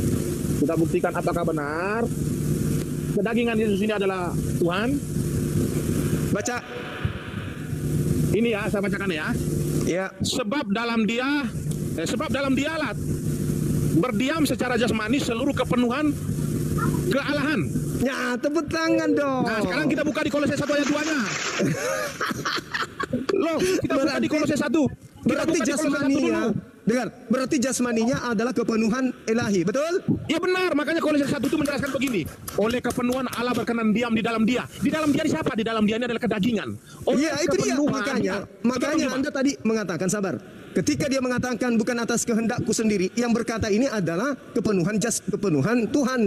Kita buktikan apakah benar kedagingan Yesus ini adalah Tuhan. Baca. Ini ya, saya bacakan ya. Ya. Sebab dalam dialah berdiam secara jasmani seluruh kepenuhan kealahan. Ya, tepuk tangan dong. Nah, sekarang kita buka di Kolose 1 ayat 2-nya. Loh, kita buka di Kolose 1. Berarti jasmaninya, dengar, berarti jasmaninya adalah kepenuhan ilahi, betul? Ya benar, makanya Kolose 1 itu menjelaskan begini. Oleh kepenuhan Allah berkenan diam di dalam dia. Di dalam dia siapa? Di dalam dia ini adalah kedagingan. Iya, itu dia. Makanya Anda tadi mengatakan, sabar. Ketika dia mengatakan bukan atas kehendakku sendiri, yang berkata ini adalah kepenuhan Tuhan.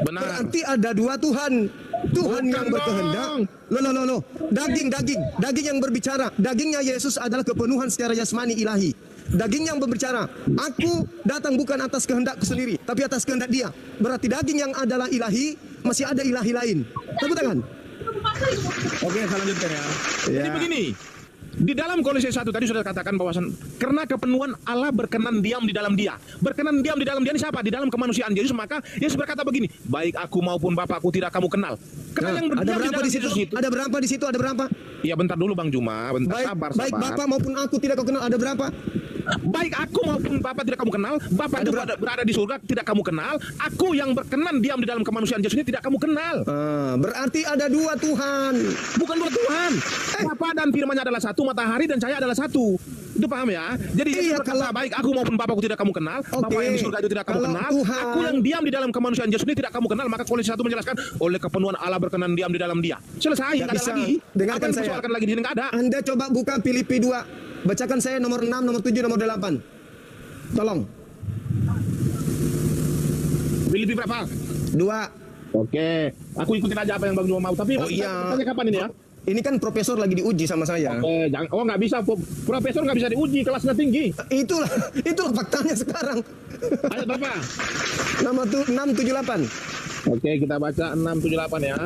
Benar. Berarti ada dua Tuhan. Tuhan Bukan yang berkehendak. Loh. Daging yang berbicara. Dagingnya Yesus adalah kepenuhan secara jasmani ilahi. Daging yang berbicara, aku datang bukan atas kehendakku sendiri, tapi atas kehendak dia. Berarti daging yang adalah ilahi, masih ada ilahi lain. Tepuk tangan. Oke, saya lanjutkan ya. Jadi begini, di dalam Kolose 1 tadi sudah katakan bahwasan karena kepenuhan Allah berkenan diam di dalam dia. Berkenan diam di dalam dia ini siapa? Di dalam kemanusiaan Yesus. Maka Yesus berkata begini, baik aku maupun Bapakku tidak kamu kenal. Karena yang ada berapa di situ? Yesus itu, ada berapa di situ? Ada berapa? Ya bentar dulu Bang Juma, bentar, sabar. Baik Bapak maupun aku tidak kau kenal. Ada berapa? Baik aku maupun Bapa tidak kamu kenal. Bapa itu berada di surga tidak kamu kenal. Aku yang berkenan diam di dalam kemanusiaan Yesus ini tidak kamu kenal. Berarti ada dua Tuhan. Bukan dua Tuhan. Bapa dan firman-Nya adalah satu, matahari dan cahaya adalah satu. Itu paham ya? Jadi Yesus berkata, baik aku maupun Bapakku tidak kamu kenal. Bapa yang di surga itu tidak kamu kenal. Tuhan, aku yang diam di dalam kemanusiaan Yesus ini tidak kamu kenal. Maka Kolose 1 menjelaskan, oleh kepenuhan Allah berkenan diam di dalam dia. Selesai, nggak ada lagi. Dengarkan saya. Apa yang lagi di sini nggak ada. Anda coba buka Filipi 2. Bacakan saya nomor 6, nomor 7, nomor 8. Tolong. Filipi berapa? 2. Oke, aku ikutin aja apa yang Bang Juma mau. Tapi Oh iya. tanya kapan ini ya? Ini kan profesor lagi diuji sama saya. Oke, jangan. Oh nggak bisa, profesor nggak bisa diuji, kelasnya tinggi. Itulah faktanya sekarang. Ayat berapa? Nama tuh 678. Oke, kita baca 678 ya.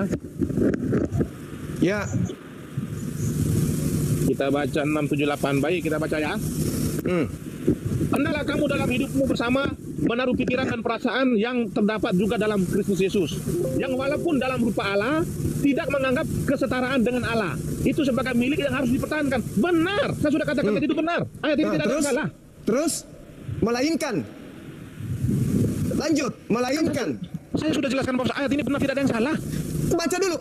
Ya. Kita baca 678. Baik, kita baca ya. Hendaklah kamu dalam hidupmu bersama menaruh pikiran dan perasaan yang terdapat juga dalam Kristus Yesus, yang walaupun dalam rupa Allah tidak menganggap kesetaraan dengan Allah itu sebagai milik yang harus dipertahankan. Benar, saya sudah katakan tadi itu benar. Ayat ini tidak ada salah. Terus melainkan. Lanjut, melainkan. Saya sudah jelaskan bahwa ayat ini benar, tidak ada yang salah. Baca dulu.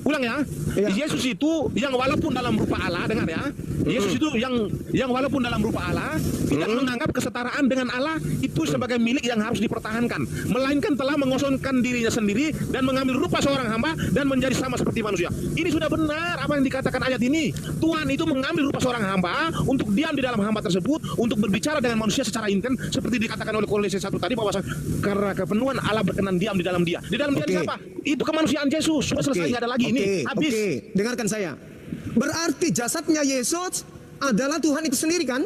Ulang ya. Iya. Yesus itu yang walaupun dalam rupa Allah, dengar ya. Yesus itu yang walaupun dalam rupa Allah tidak menganggap kesetaraan dengan Allah itu sebagai milik yang harus dipertahankan, melainkan telah mengosongkan dirinya sendiri dan mengambil rupa seorang hamba dan menjadi sama seperti manusia. Ini sudah benar apa yang dikatakan ayat ini. Tuhan itu mengambil rupa seorang hamba untuk diam di dalam hamba tersebut, untuk berbicara dengan manusia secara intens seperti dikatakan oleh Kolose 1 tadi, bahwa karena kepenuhan Allah berkenan diam di dalam dia. Di dalam dia siapa? Itu kemanusiaan Yesus. Sudah selesai, nggak ada lagi ini. Habis. Dengarkan saya. Berarti jasadnya Yesus adalah Tuhan itu sendiri kan?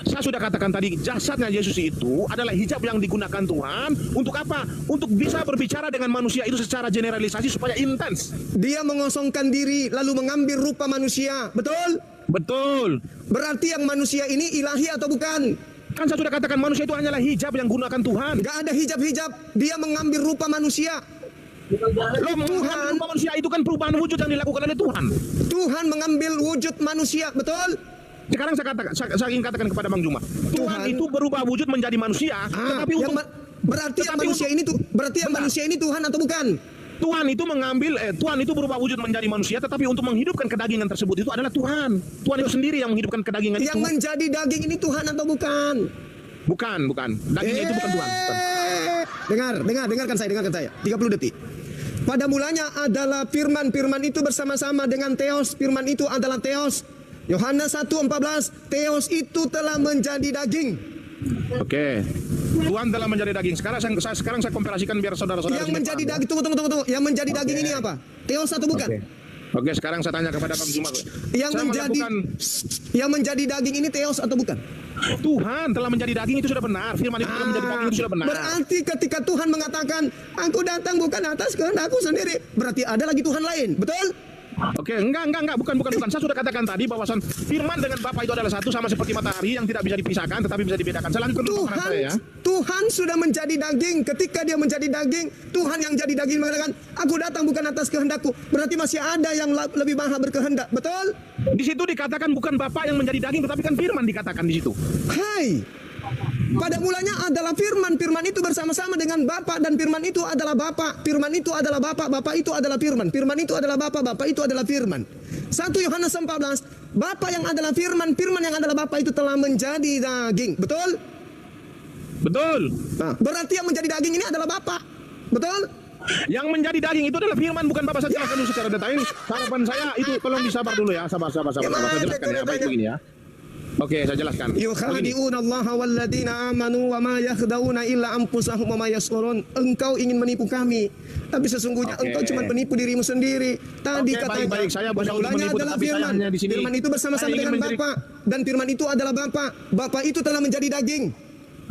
Saya sudah katakan tadi, jasadnya Yesus itu adalah hijab yang digunakan Tuhan untuk apa? Untuk bisa berbicara dengan manusia itu secara generalisasi supaya intens. Dia mengosongkan diri lalu mengambil rupa manusia, betul? Betul. Berarti yang manusia ini ilahi atau bukan? Kan saya sudah katakan manusia itu hanyalah hijab yang gunakan Tuhan. Gak ada hijab-hijab, dia mengambil rupa manusia. Tuhan, manusia itu kan perubahan wujud yang dilakukan oleh Tuhan. Tuhan mengambil wujud manusia, betul? Sekarang saya ingin katakan kepada Bang Juma, Tuhan itu berubah wujud menjadi manusia, tetapi untuk berarti yang manusia ini Tuhan atau bukan? Tuhan itu Tuhan itu berubah wujud menjadi manusia, tetapi untuk menghidupkan kedagingan tersebut itu adalah Tuhan. Tuhan itu sendiri yang menghidupkan kedagingan yang itu. Yang menjadi daging ini Tuhan atau bukan? Bukan. Dagingnya itu bukan Tuhan. Dengarkan saya. 30 detik. Pada mulanya adalah firman itu bersama-sama dengan Theos, firman itu adalah Theos. Yohanes 1:14, Theos itu telah menjadi daging. Oke. Tuhan telah menjadi daging. Sekarang saya komparasikan biar saudara-saudara yang menjadi daging, tunggu. Yang menjadi daging ini apa? Theos atau bukan? Oke, sekarang saya tanya kepada Bang Juma. Yang menjadi daging ini Theos atau bukan? Tuhan telah menjadi daging itu sudah benar. Firman itu telah menjadi daging itu sudah benar. Berarti ketika Tuhan mengatakan, aku datang bukan atas kehendakku sendiri, berarti ada lagi Tuhan lain, betul? Oke, enggak, bukan. Saya sudah katakan tadi bahwasan firman dengan Bapa itu adalah satu, sama seperti matahari yang tidak bisa dipisahkan tetapi bisa dibedakan. Saya lanjutkan dulu pemahaman saya ya. Tuhan sudah menjadi daging. Ketika dia menjadi daging, Tuhan yang jadi daging mengatakan, aku datang bukan atas kehendakku. Berarti masih ada yang lebih maha berkehendak, betul? Di situ dikatakan bukan Bapa yang menjadi daging, tetapi kan firman dikatakan di situ. Hai. Pada mulanya adalah firman itu bersama-sama dengan Bapa, dan firman itu adalah Bapa, firman itu adalah Bapa, Bapa itu adalah firman itu adalah Bapa, Bapa itu adalah firman. 1 Yohanes 14, Bapa yang adalah firman yang adalah Bapa itu telah menjadi daging, betul? Betul. Nah, berarti yang menjadi daging ini adalah Bapa, betul? Yang menjadi daging itu adalah firman, bukan Bapak. Saya jelaskan dulu secara detail. Harapan saya itu tolong disabar dulu ya, sabar. Saya jelaskan ya, baik begini ya. Oke, saya jelaskan. Yukhadi'una Allah walladzina amanu wa ma yakhda'una illa anfusahum wa ma yash'urun. Engkau ingin menipu kami, tapi sesungguhnya engkau cuma menipu dirimu sendiri. Tadi kata baik, saya bukan menipu, adalah tapi saya hanya di sini. Firman itu bersama-sama dengan Bapa, dan firman itu adalah Bapa. Bapa itu telah menjadi daging.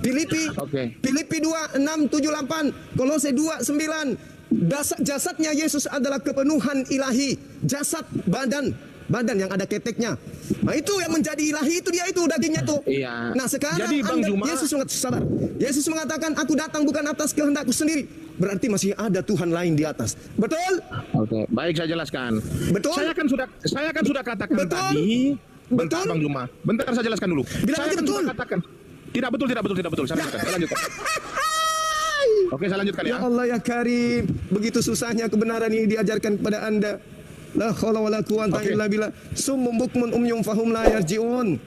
Filipi 2, 6, 7, 8. Kolose 2, 9. Jasadnya Yesus adalah kepenuhan ilahi. Jasad badan yang ada keteknya. Nah, itu yang menjadi ilahi, itu dia itu dagingnya tuh. Iya. Nah, sekarang jadi Bang Juma, Yesus mengatakan, aku datang bukan atas kehendakku sendiri. Berarti masih ada Tuhan lain di atas. Betul? Oke, baik, saya jelaskan. Betul? Saya kan sudah katakan betul? tadi. Betul? Bang Juma. Bentar saya jelaskan dulu. Saya kan sudah katakan. Tidak betul. Saya lanjutkan. Oke, saya lanjutkan ya. Ya Allah ya Karim, begitu susahnya kebenaran ini diajarkan kepada Anda. La haula wala quwwata illa billah. Summum bukmun umyum fahum la yarji'un.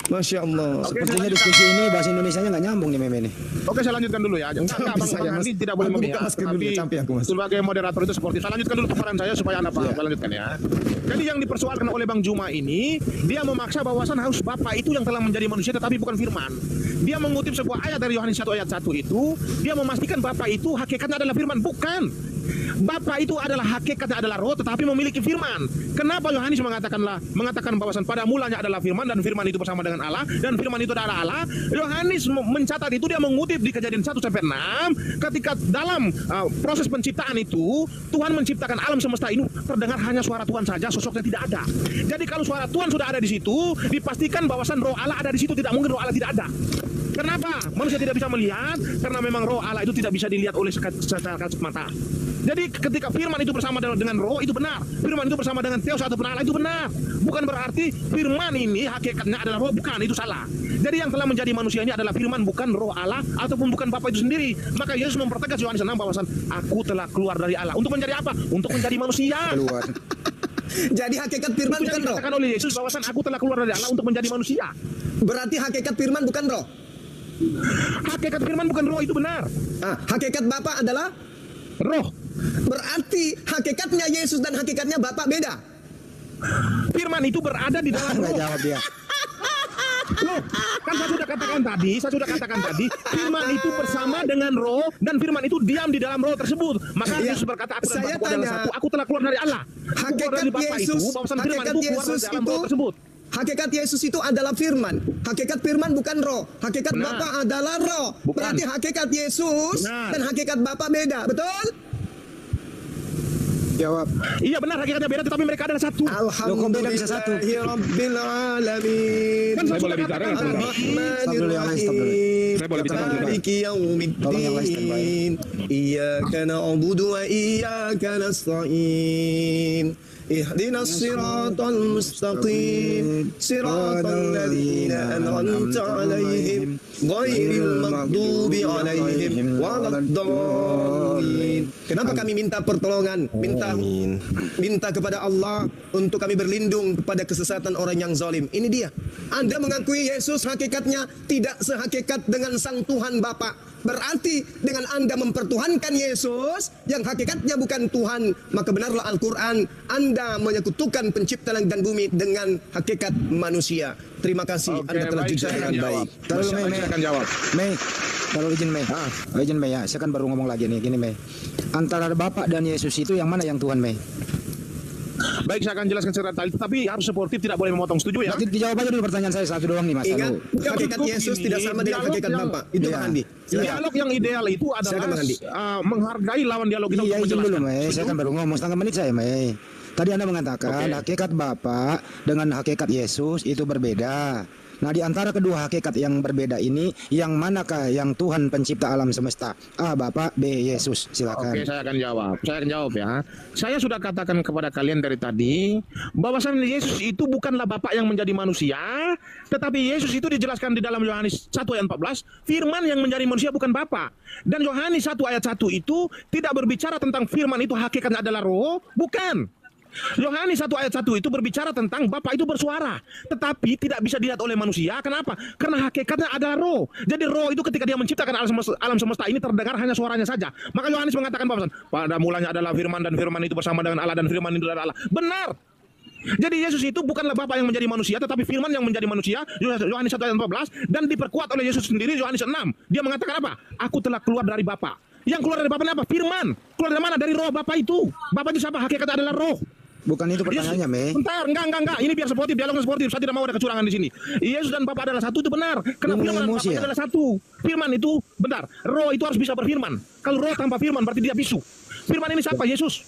Masya Allah. Sepertinya diskusi ini bahasa Indonesianya nggak nyambung nih Meme ini. Oke, saya lanjutkan dulu ya. Bang, ini tidak boleh memihak. Tapi sebagai moderator itu seperti saya lanjutkan dulu paparan saya supaya Anda paham. Saya lanjutkan ya. Jadi yang dipersoalkan oleh Bang Juma ini, dia memaksa bahwasan harus Bapa itu yang telah menjadi manusia tetapi bukan firman. Dia mengutip sebuah ayat dari Yohanes 1 ayat 1 itu, dia memastikan Bapa itu hakikatnya adalah firman, bukan. Bapa itu adalah hakikatnya adalah roh, tetapi memiliki firman. Kenapa Yohanes mengatakan bahwasan pada mulanya adalah firman dan firman itu bersama dengan Allah dan firman itu adalah Allah? Yohanes mencatat itu, dia mengutip di Kejadian 1-6 ketika dalam proses penciptaan itu Tuhan menciptakan alam semesta ini, terdengar hanya suara Tuhan saja, sosoknya tidak ada. Jadi kalau suara Tuhan sudah ada di situ, dipastikan bahwasan roh Allah ada di situ, tidak mungkin roh Allah tidak ada. Kenapa manusia tidak bisa melihat? Karena memang roh Allah itu tidak bisa dilihat oleh secara kasat mata. Jadi ketika firman itu bersama dengan roh itu benar, firman itu bersama dengan Theos atau Allah itu benar. Bukan berarti firman ini hakikatnya adalah roh, bukan, itu salah. Jadi yang telah menjadi manusia ini adalah firman, bukan roh Allah ataupun bukan Bapa itu sendiri. Maka Yesus mempertegas Yohanes 6 bahwasan aku telah keluar dari Allah. Untuk menjadi apa? Untuk menjadi manusia. Keluar. Jadi hakikat firman bukan roh. Dikatakan oleh Yesus bahwasan aku telah keluar dari Allah untuk menjadi manusia. Berarti hakikat firman bukan roh. Hakikat firman bukan roh, itu benar. Hakikat Bapa adalah Roh. berarti hakikatnya Yesus dan hakikatnya Bapa beda. Firman itu berada di dalam roh. Jawab dia. Loh, kan saya sudah katakan tadi, firman itu bersama dengan roh dan firman itu diam di dalam roh tersebut. Maka Iya. Yesus berkata, aku dan Saya Bapa adalah tanya, satu. Aku telah keluar dari Allah. Hakikat Keluar dari Bapa Yesus, itu, bahwasan firman hakikat itu keluar Yesus dari dalam itu roh tersebut. Hakikat Yesus itu adalah firman. Hakikat firman bukan roh. Hakikat Benar. Bapa adalah roh. Bukan. Berarti hakikat Yesus Benar. dan hakikat Bapa beda. Betul? Jawab. Iya benar, hakikatnya beda, tetapi mereka adalah satu. beda bisa satu? Rabbil alamin. Kan saya boleh bicara nggak? Stop dulu, yang lain, stop dulu. Saya boleh bicara juga. Maliki Tolong yang lain standby. yaumiddin. Iyyaka na'budu wa iyyaka nasta'in. Ihdinas siratal mustaqim. Siratal ladzina an'amta 'alaihim ghairil maghdubi 'alaihim waladdallin. Kenapa kami minta pertolongan? Minta kepada Allah untuk kami berlindung kepada kesesatan orang yang zalim. Ini dia. Anda mengakui Yesus hakikatnya tidak sehakikat dengan Sang Tuhan Bapa. Berarti dengan Anda mempertuhankan Yesus yang hakikatnya bukan Tuhan, maka benarlah Al-Quran, Anda menyekutukan pencipta langit dan bumi dengan hakikat manusia. Terima kasih. Oke, Anda telah baik, jujur saya dengan akan baik. Kalau Saya akan jawab. Mei, kalau izin Mei. Izin Mei ya, saya kan baru ngomong lagi nih, gini Mei. Antara Bapak dan Yesus itu yang mana yang Tuhan Mei? Baik, saya akan jelaskan secara detail, tapi harus sportif, tidak boleh memotong. Setuju ya? Nanti dijawab aja dulu pertanyaan saya satu doang nih Mas. Ingat, Lalu. hakikat Yesus tidak sama dengan hakikat Bapa. Itu Iya. Bang Andi. Silakan. Dialog yang ideal itu adalah Silakan, Bang Andi. menghargai lawan dialog kita Iya, untuk izin dulu menjelaskan. Mei. Saya kan baru ngomong setengah menit saya Mei. Tadi Anda mengatakan Oke. hakikat Bapa dengan hakikat Yesus itu berbeda. Nah, di antara kedua hakikat yang berbeda ini, yang manakah yang Tuhan pencipta alam semesta? A. Bapa, B. Yesus. Silakan. Oke, saya akan jawab ya. Saya sudah katakan kepada kalian dari tadi bahwasan Yesus itu bukanlah Bapa yang menjadi manusia, tetapi Yesus itu dijelaskan di dalam Yohanes 1 ayat 14, firman yang menjadi manusia bukan Bapa. Dan Yohanes 1 ayat 1 itu tidak berbicara tentang firman itu hakikatnya adalah roh, bukan. Yohanes 1 ayat 1 itu berbicara tentang Bapa itu bersuara, tetapi tidak bisa dilihat oleh manusia. Kenapa? Karena hakikatnya adalah roh. Jadi roh itu ketika dia menciptakan alam semesta ini terdengar hanya suaranya saja. Maka Yohanes mengatakan bahwa pada mulanya adalah firman dan firman itu bersama dengan Allah dan firman itu adalah Allah. Benar. Jadi Yesus itu bukanlah Bapa yang menjadi manusia, tetapi firman yang menjadi manusia. Yohanes 1 ayat 14, dan diperkuat oleh Yesus sendiri. Yohanes 6, dia mengatakan apa? Aku telah keluar dari Bapa. Yang keluar dari Bapa apa? Firman. Keluar dari mana? Dari roh Bapa itu. Bapa itu siapa? Hakikatnya adalah roh. Bukan itu pertanyaannya, Mei. Bentar, enggak. Ini biar sportif, dialognya sportif. Saya tidak mau ada kecurangan di sini. Yesus dan Bapa adalah satu, itu benar. Karena Lu firman dan emosi Bapa ya? adalah satu. Firman itu, bentar. Roh itu harus bisa berfirman. Kalau roh tanpa firman berarti dia bisu. Firman ini siapa? Yesus.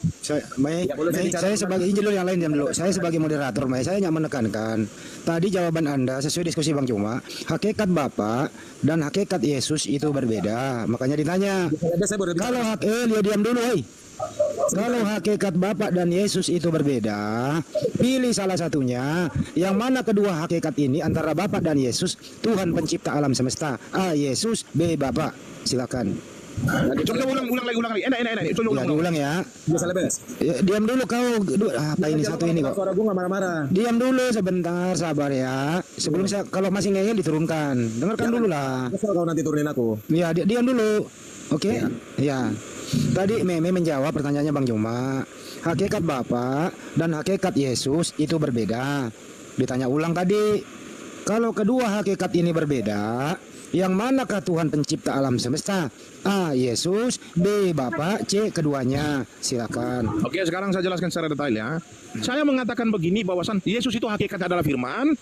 Mei, saya sebagai izin dulu yang lain diam dulu. Saya sebagai moderator, Mei, saya hanya menekankan. Tadi jawaban Anda sesuai diskusi Bang Cuma, hakikat Bapa dan hakikat Yesus itu berbeda. Makanya ditanya. Kalau dia diam dulu, hei. Kalau hakikat Bapa dan Yesus itu berbeda, pilih salah satunya. Yang mana kedua hakikat ini antara Bapa dan Yesus, Tuhan pencipta alam semesta. A. Yesus, B. Bapa. Silakan. Coba ulang lagi. Enak. Coba Ya, diulang ya. Ya, diam dulu kau. Apa ini satu ini kok? Suara gue gak marah-marah. Diam dulu sebentar, sabar ya. Sebelum saya kalau masih ngeyel diturunkan. Dengarkan dulu lah. Kesel kalau nanti turunin aku. Ya, diam dulu. Oke? Ya. Tadi Meme menjawab pertanyaannya Bang Juma. Hakikat Bapa dan hakikat Yesus itu berbeda. Ditanya ulang tadi. Kalau kedua hakikat ini berbeda, Yang manakah Tuhan pencipta alam semesta? A. Yesus, B. Bapa, C. keduanya. Silakan. Oke, sekarang saya jelaskan secara detail ya. Saya mengatakan begini, bahwasan Yesus itu hakikatnya adalah firman,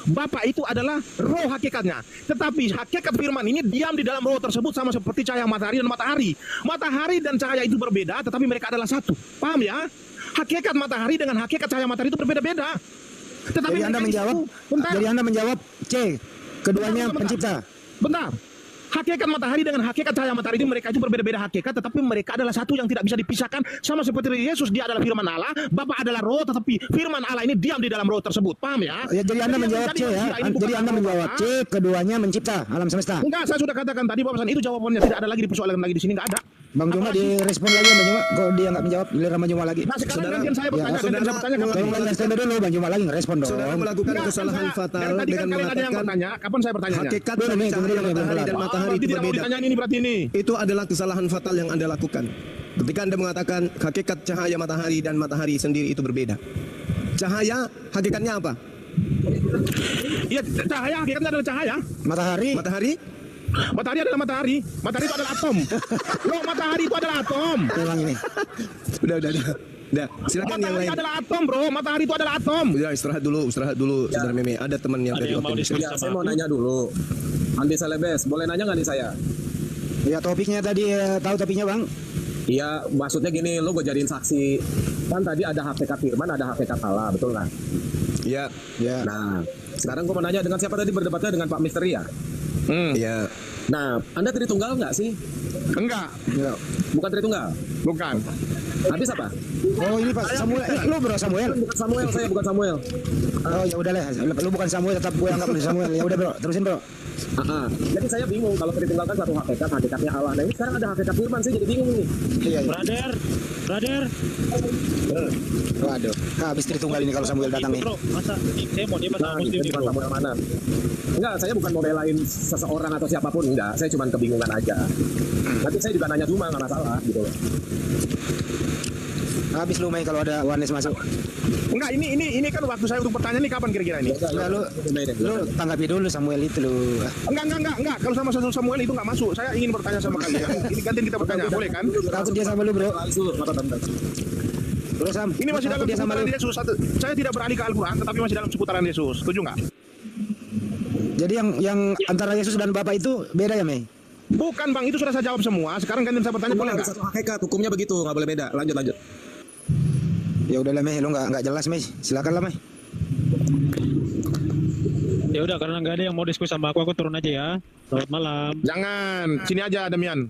Bapa itu adalah roh hakikatnya. Tetapi hakikat firman ini diam di dalam roh tersebut sama seperti cahaya matahari dan matahari. Matahari dan cahaya itu berbeda, tetapi mereka adalah satu. Paham ya? Hakikat matahari dengan hakikat cahaya matahari itu berbeda-beda. Tetapi Jadi Anda menjawab, bentar. jadi Anda menjawab C. Keduanya Bentar. pencipta. Bentar. Hakikat matahari dengan hakikat cahaya matahari itu mereka itu berbeda-beda hakikat, tetapi mereka adalah satu yang tidak bisa dipisahkan. Sama seperti Yesus, dia adalah firman Allah, Bapa adalah roh, tetapi firman Allah ini diam di dalam roh tersebut. Paham ya? Ya, jadi Anda menjawab C ya. Jadi Anda menjawab C. Keduanya mencipta alam semesta. Enggak, saya sudah katakan tadi bahwasan itu jawabannya, tidak ada lagi dipersoalkan lagi di sini, enggak ada. Bang Juma direspon lagi Bang Juma. Kok dia nggak menjawab? Giliran Bang Juma lagi. Nah, sekarang Saudara- gantian saya bertanya, ya, gantian saya bertanya. Tolong lanjutkan standby dulu Bang Juma lagi ngerespon dong. Saudara melakukan Enggak, kesalahan saya- fatal dari tadi kan dengan kalian ada yang mengatakan bertanya, kapan saya bertanya? hakikat Belum, dari belum, cahaya belum, matahari belum, dan belum. matahari itu Tidak mau berbeda. ditanyain ini berarti ini. Itu adalah kesalahan fatal yang Anda lakukan. Ketika Anda mengatakan hakikat cahaya matahari dan matahari sendiri itu berbeda. Cahaya hakikatnya apa? Iya, cahaya hakikatnya adalah cahaya. Matahari. Matahari? Matahari adalah matahari. Matahari itu adalah atom. Loh, matahari itu adalah atom. Ulang ini. Udah. Udah, silakan yang Matahari lain. adalah atom, bro. Matahari itu adalah atom. Udah, istirahat dulu, Saudara Meme. Ada teman yang dari Optimis. Ya, saya mau nanya dulu. Andi Celebes, boleh nanya nggak nih saya? Ya topiknya tadi tahu topiknya Bang? Iya, maksudnya gini, lo gue jadiin saksi. Kan tadi ada hakikat firman, ada hakikat Allah, betul nggak? Iya, Ya. Nah, sekarang gue mau nanya, dengan siapa tadi berdebatnya? Dengan Pak Misteri ya? iya. Nah, Anda Tritunggal nggak sih? Enggak, Ya. Bukan Tritunggal? bukan. Habis apa? Oh ini Pak Samuel. Lu bro Samuel. Bukan Samuel, saya bukan Samuel. Oh ya udah lah. Lu bukan Samuel tetap gue anggap lu Samuel. Ya udah bro, terusin bro. Aha. Jadi saya bingung, kalau Tritunggal kan satu hakikat, hakikatnya Allah. Nah ini sekarang ada hakikat firman, saya jadi bingung nih. Iya. iya. Brother, Waduh. Habis Tritunggal ini kalau Samuel datang nih. bro, masa saya mau dia Nah, muslim ini nih, bukan bro. Samuel mana? Enggak, saya bukan mau belain seseorang atau siapapun, enggak. Saya cuma kebingungan aja. Nanti saya juga nanya cuma nggak masalah gitu loh. Habis lu main kalau ada Wanes masuk. Enggak, ini kan waktu saya untuk bertanya nih kapan kira-kira ini? Ya lu tanggapi dulu Samuel itu lu. Enggak. Kalau sama Samuel itu enggak masuk. Saya ingin bertanya sama kalian. Ini gantian kita bertanya, boleh kan? Takut dia sama lu bro. Bro Sam. Ini masih dalam takut dia sama seputaran lu. Yesus. Saya tidak beralih ke Al-Quran, tetapi masih dalam seputaran Yesus. Setuju nggak? Jadi yang antara Yesus dan Bapa itu beda ya Mei? Bukan bang, itu sudah saya jawab semua. Sekarang gantian saya bertanya, boleh Boleh nggak? satu hakikat, hukumnya begitu, nggak boleh beda. Lanjut. Ya udahlah Mei, lu nggak jelas Mei. Silakan lah Mei. Ya udah, karena nggak ada yang mau diskusi sama aku turun aja ya. Selamat malam. Jangan, sini aja Demian.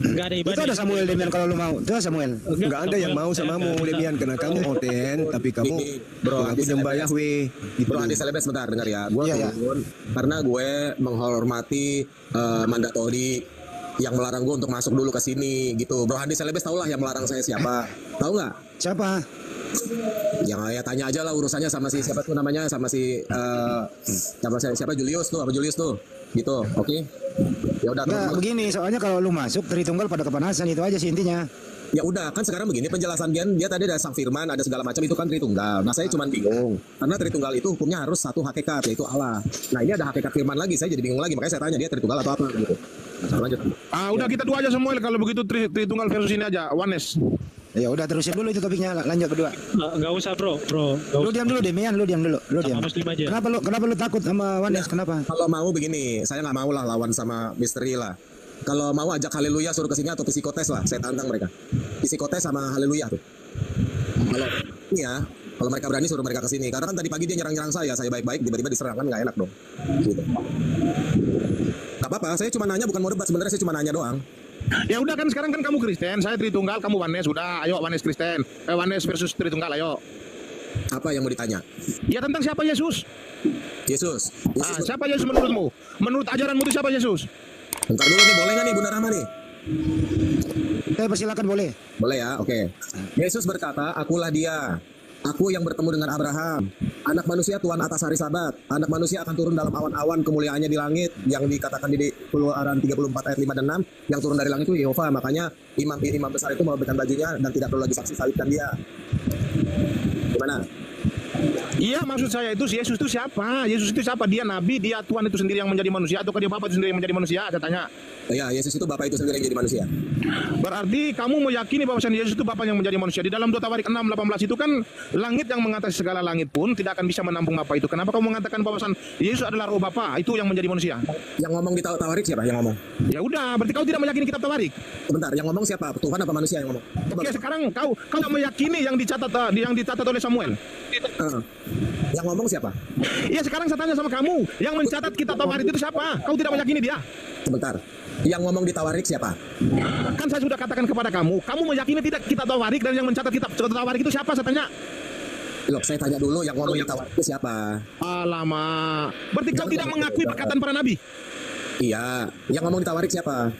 Nggak ada Itu ibadah. ada Samuel Demian kalau lu mau. Itu ada Samuel. Enggak ada yang mau samamu, Demian, karena kamu oten, tapi kamu Ini, bro, aku nyembah Yahweh. Gitu. Bro Andi Celebes, bentar, dengar ya. Gue Iya, iya. turun karena gue menghormati mandatori yang melarang gue untuk masuk dulu ke sini gitu. Bro Andi Celebes tau lah yang melarang saya siapa. Tahu nggak? Siapa? Yang ya tanya aja lah urusannya sama si siapa tuh namanya, sama si siapa Julius tuh, apa Julius tuh, gitu. Oke. Ya udah. Nggak, normal. begini soalnya kalau lu masuk Tritunggal pada kepanasan itu aja sih intinya. Ya udah, kan sekarang begini penjelasan dia tadi ada sang firman, ada segala macam, itu kan Tritunggal. Nah saya cuman bingung karena Tritunggal itu hukumnya harus satu hakikat, yaitu Allah. Nah ini ada hakikat firman lagi, saya jadi bingung lagi, makanya saya tanya dia Tritunggal atau apa gitu. Nah, lanjut. Udah kita dua aja Samuel. Kalau begitu Tritunggal versus ini aja, Wanes. Ya udah terusin dulu itu topiknya, lanjut berdua. Nggak usah bro. Nggak Lu usah. diam dulu Demian, lu diam dulu. Lu diam. Sama muslim aja. Kenapa lu takut sama Wanes? Kenapa? Kalau mau begini, saya nggak mau lah lawan sama misteri lah. Kalau mau ajak Haleluya suruh ke sini atau psikotes lah, saya tantang mereka. Psikotes sama Haleluya tuh. Kalau ini ya, kalau mereka berani suruh mereka ke sini. Karena kan tadi pagi dia nyerang-nyerang saya baik-baik, tiba-tiba diserang, kan nggak enak dong. Gitu. Gak apa-apa, saya cuma nanya, bukan mau debat, sebenarnya saya cuma nanya doang. Ya udah kan sekarang kan kamu Kristen, saya Tritunggal, kamu Wanes. Udah, ayo Wanes Kristen. Wanes versus Tritunggal, ayo. Apa yang mau ditanya? Ya tentang siapa Yesus? Yesus. Siapa Yesus menurutmu? Menurut ajaranmu itu siapa Yesus? Bentar dulu nih, boleh nggak nih Bunda Rahma nih? Persilakan boleh. Boleh ya, oke. Yesus berkata, akulah dia. Aku yang bertemu dengan Abraham. Anak manusia Tuhan atas hari Sabat. Anak manusia akan turun dalam awan-awan kemuliaannya di langit. Yang dikatakan di Keluaran 34 ayat 5 dan 6. Yang turun dari langit itu Yehova. Makanya imam besar itu melebihkan bajunya dan tidak perlu lagi saksi salibkan dia. Gimana? Iya, maksud saya itu Yesus itu siapa? Yesus itu siapa? Dia nabi, dia Tuhan itu sendiri yang menjadi manusia, ataukah dia Bapa itu sendiri yang menjadi manusia? Saya tanya. Ya, Yesus itu Bapa itu sendiri yang jadi manusia. Berarti kamu meyakini bahwa Yesus itu Bapa yang menjadi manusia. Di dalam 2 Tawarik 6:18 itu kan langit yang mengatasi segala langit pun tidak akan bisa menampung Bapa itu. Kenapa kamu mengatakan bahwa Yesus adalah roh Bapa itu yang menjadi manusia? Yang ngomong di Tawarik siapa yang ngomong? Ya udah, berarti kau tidak meyakini kitab Tawarik. Sebentar, yang ngomong siapa? Tuhan apa manusia yang ngomong? Oke, sekarang kau meyakini yang dicatat oleh Samuel. Yang ngomong siapa? Iya, sekarang saya tanya sama kamu, yang mencatat kitab Tawarik itu siapa? Kau tidak meyakini dia? Sebentar. Yang ngomong di Tawarik siapa? Kan saya sudah katakan kepada kamu meyakini tidak kitab Tawarik, dan yang mencatat kitab Tawarik itu siapa? Saya tanya. Loh, saya tanya dulu yang ngomong di Tawarik itu siapa? Alamak. Berarti kau tidak mengakui perkataan para nabi? Iya. Yang ngomong di Tawarik siapa?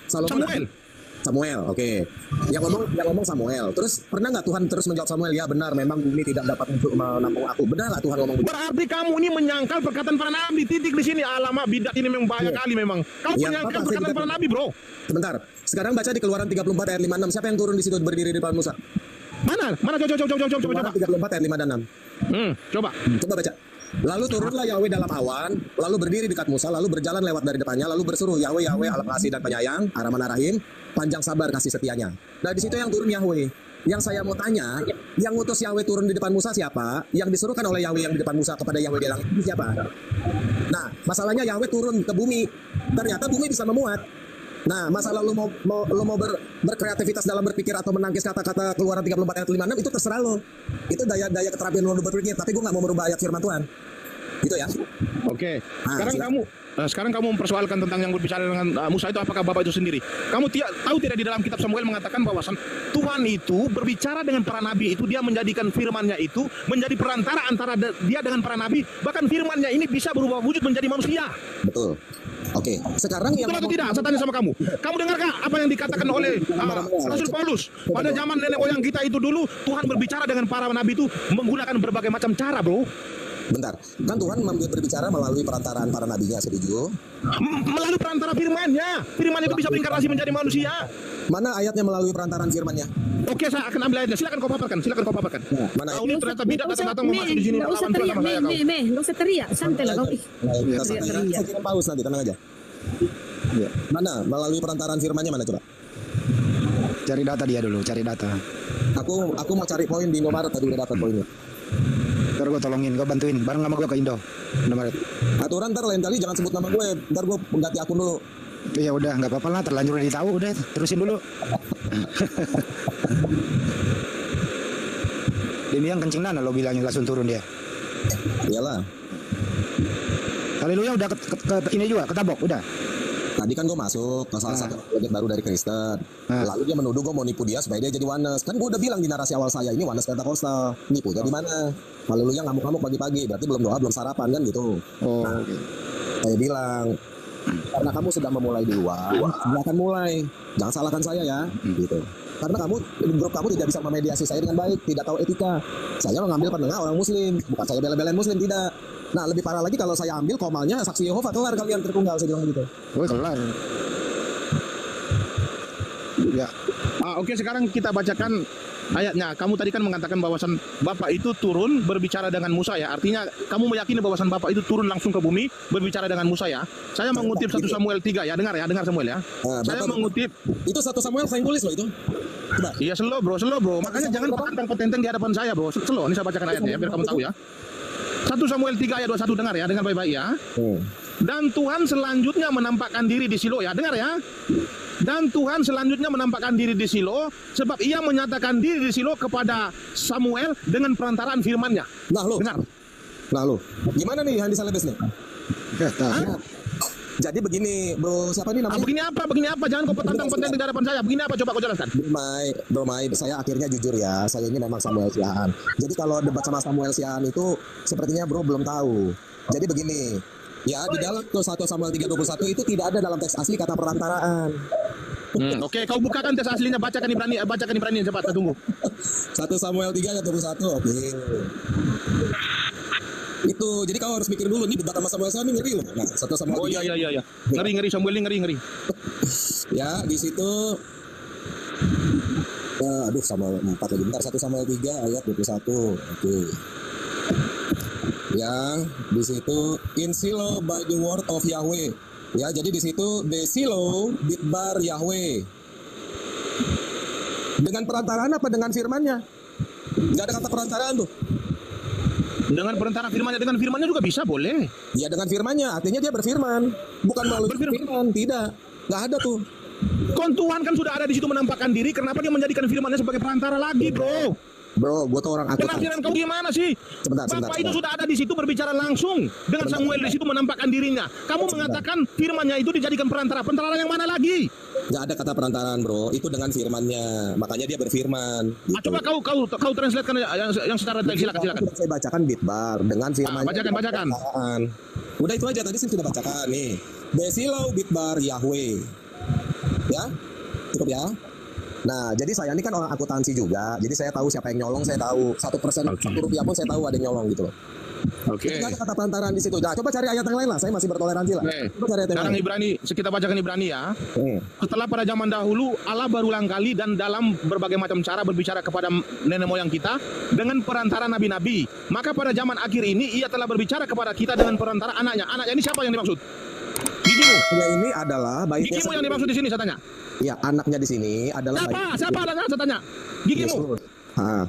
Samuel, oke. Yang ngomong Samuel. Terus pernah nggak Tuhan terus menjawab Samuel, ya benar, memang bumi tidak dapat untuk menampung aku. Benar nggak Tuhan ngomong begitu? Berarti kamu ini menyangkal perkataan para nabi. Titik di sini. Alamak, bidat ini memang banyak kali memang. Kamu menyangkal perkataan para nabi, bro. Sebentar. Sekarang baca di Keluaran 34 ayat 5-6. Siapa yang turun di situ berdiri di depan Musa? Mana? Coba. 34 ayat 5 dan 6. Coba baca. Lalu turunlah Yahweh dalam awan, lalu berdiri dekat Musa, lalu berjalan lewat dari depannya, lalu berseru, Yahweh, Yahweh, Allah kasih dan penyayang, Ar-Rahman Ar-Rahim, panjang sabar kasih setianya. Nah, di situ yang turun Yahweh. Yang saya mau tanya, yang ngutus Yahweh turun di depan Musa siapa? Yang disuruhkan oleh Yahweh yang di depan Musa kepada Yahweh di langit itu siapa? Nah, masalahnya Yahweh turun ke bumi, ternyata bumi bisa memuat. Nah, masalah lu mau berkreativitas dalam berpikir atau menangkis kata-kata Keluaran 34 ayat 5-6 itu terserah lo. Itu daya keterampilan lo berpikir, tapi gue nggak mau merubah ayat firman Tuhan. Gitu ya. Oke. Sekarang kamu mempersoalkan tentang yang berbicara dengan Musa itu apakah Bapak itu sendiri. Kamu tahu tidak di dalam kitab Samuel mengatakan bahwa Tuhan itu berbicara dengan para nabi itu, dia menjadikan firman-Nya itu menjadi perantara antara dia dengan para nabi, bahkan firman-Nya ini bisa berubah wujud menjadi manusia. Betul. Oke, sekarang yang betul atau tidak? Saya tanya sama kamu. Kamu dengarkah apa yang dikatakan oleh Rasul Paulus pada zaman nenek moyang kita itu dulu? Tuhan berbicara dengan para nabi itu menggunakan berbagai macam cara, bro. Bentar, kan Tuhan berbicara melalui perantaraan para nabinya, setuju? Melalui perantara firman-Nya. Firman itu bisa berinkarnasi menjadi manusia. Mana ayatnya melalui perantaraan firman-Nya? Oke, saya akan ambil ayatnya. Silakan kau paparkan. Nah, mana kau ini ternyata bidak datang memasuk di sini lawan Tuhan sama saya kau. Nggak usah teriak, santai lah kau. Saya kirim paus nanti, tenang aja. Ya. Mana melalui perantaraan firman-Nya mana coba? Cari data dia dulu, cari data. Aku mau cari poin di Indomaret tadi udah dapat poinnya. Ntar gue tolongin, gue bantuin bareng sama gue ke Indo. Indomaret. Aturan ntar lain kali jangan sebut nama gue, ntar gue ganti akun dulu. Ya udah, nggak apa-apa lah, terlanjur udah tahu, udah terusin dulu. Dia bilang kencing nana, lo bilangin langsung turun dia. Iyalah. Haleluya udah ke ini juga, ketabok udah. Tadi kan gue masuk ke salah satu project baru dari Kristen. Lalu dia menuduh gue mau nipu dia supaya dia jadi Wanes. Kan gue udah bilang di narasi awal saya, ini Wanes Pentakosta. Nipu jadi mana? Haleluya ngamuk-ngamuk pagi-pagi. Berarti belum doa, belum sarapan kan gitu. Nah, saya bilang, karena kamu sudah memulai duluan, silakan mulai. Jangan salahkan saya ya, gitu. Karena grup kamu tidak bisa memediasi saya dengan baik, tidak tahu etika. Saya mengambil penengah orang Muslim, bukan saya bela-belain Muslim, tidak. Nah, lebih parah lagi kalau saya ambil komalnya saksi Yehova, kelar kalian tertunggal, saya bilang begitu. Oh, kelar. Ya. Oke, sekarang kita bacakan ayatnya. Kamu tadi kan mengatakan bahwasan Bapak itu turun berbicara dengan Musa ya. Artinya kamu meyakini bahwasan Bapak itu turun langsung ke bumi berbicara dengan Musa ya. Saya mengutip 1 Samuel 3 ya. Dengar Samuel ya. Saya mengutip itu 1 Samuel saya tulis loh itu. Coba. Iya, slow bro. Makanya jangan petenteng di hadapan saya, bro. Slow, ini saya bacakan ayatnya ya biar kamu tahu ya. 1 Samuel 3 ayat 21, dengar ya, dengar baik-baik ya. Dan Tuhan selanjutnya menampakkan diri di Silo ya, dengar ya. Dan Tuhan selanjutnya menampakkan diri di Silo, sebab ia menyatakan diri di Silo kepada Samuel dengan perantaraan firman-Nya. Nah lo, dengar. Nah lo, gimana nih Handi Salebes nih? Jadi begini, bro, siapa nih namanya? Begini apa? Jangan kau petantang-petantang di hadapan saya. Begini apa? Coba kau jelaskan. Bro Mai, saya akhirnya jujur ya, saya ini memang Samuel Siahaan. Jadi kalau debat sama Samuel Siahaan itu sepertinya bro belum tahu. Jadi begini, ya di dalam 1 Samuel 3:21 itu tidak ada dalam teks asli kata perantaraan. Oke, kau bukakan teks aslinya, bacakan Ibrani cepat, tunggu. 1 Samuel 3:21, oke. Itu jadi kau harus mikir dulu nih debat sama Samuel ini ngeri loh. Nah, 1 Samuel. Oh iya. Ngeri Samuel ngeri. Ya, di situ Samuel 4 lagi bentar. 1 Samuel 3 ayat 21. Oke. Ya, di situ in Silo by the word of Yahweh. Ya, jadi di situ the Silo bitbar Yahweh. Dengan perantaraan apa dengan firmannya? Nggak ada kata perantaraan tuh. Dengan perantara firmannya, dengan firmannya juga bisa, boleh. Ya dengan firmannya, artinya dia berfirman. Bukan melalui firman, tidak. Nggak ada tuh. Kon Tuhan kan sudah ada di situ menampakkan diri, kenapa dia menjadikan firmannya sebagai perantara lagi, bro? Bro, gue tuh orang akuntan. Penafsiran kau gimana sih? Sebentar. Bapak itu sudah ada di situ berbicara langsung dengan Samuel di situ menampakkan dirinya. Kamu mengatakan firmannya itu dijadikan perantara. Perantara yang mana lagi? Nggak ada kata perantaraan, bro. Itu dengan firmannya. Makanya dia berfirman. Gitu. Coba kau translatekan yang secara teks, silakan. Saya bacakan bitbar dengan firmannya. Bacakan. Udah itu aja, tadi saya sudah bacakan nih. Besilau bitbar Yahweh. Ya, cukup ya. Nah, jadi saya ini kan orang akuntansi juga. Jadi saya tahu siapa yang nyolong, saya tahu. 1%, 1 rupiah pun saya tahu ada yang nyolong gitu loh. Oke. Jadi nggak ada kata perantaraan di situ. Nah, coba cari ayat yang lain lah. Saya masih bertoleransi lah. Coba cari ayat yang Sekarang lain. Ibrani, kita bacakan Ibrani ya. Setelah pada zaman dahulu Allah berulang kali dan dalam berbagai macam cara berbicara kepada nenek moyang kita dengan perantara nabi-nabi. Maka pada zaman akhir ini Ia telah berbicara kepada kita dengan perantara anaknya. Anaknya ini siapa yang dimaksud? Gigimu. Ya, ini adalah baiknya. Gigimu yang dimaksud di sini, saya tanya. Ya, anaknya di sini adalah Siapa anaknya, saya tanya. Gigimu.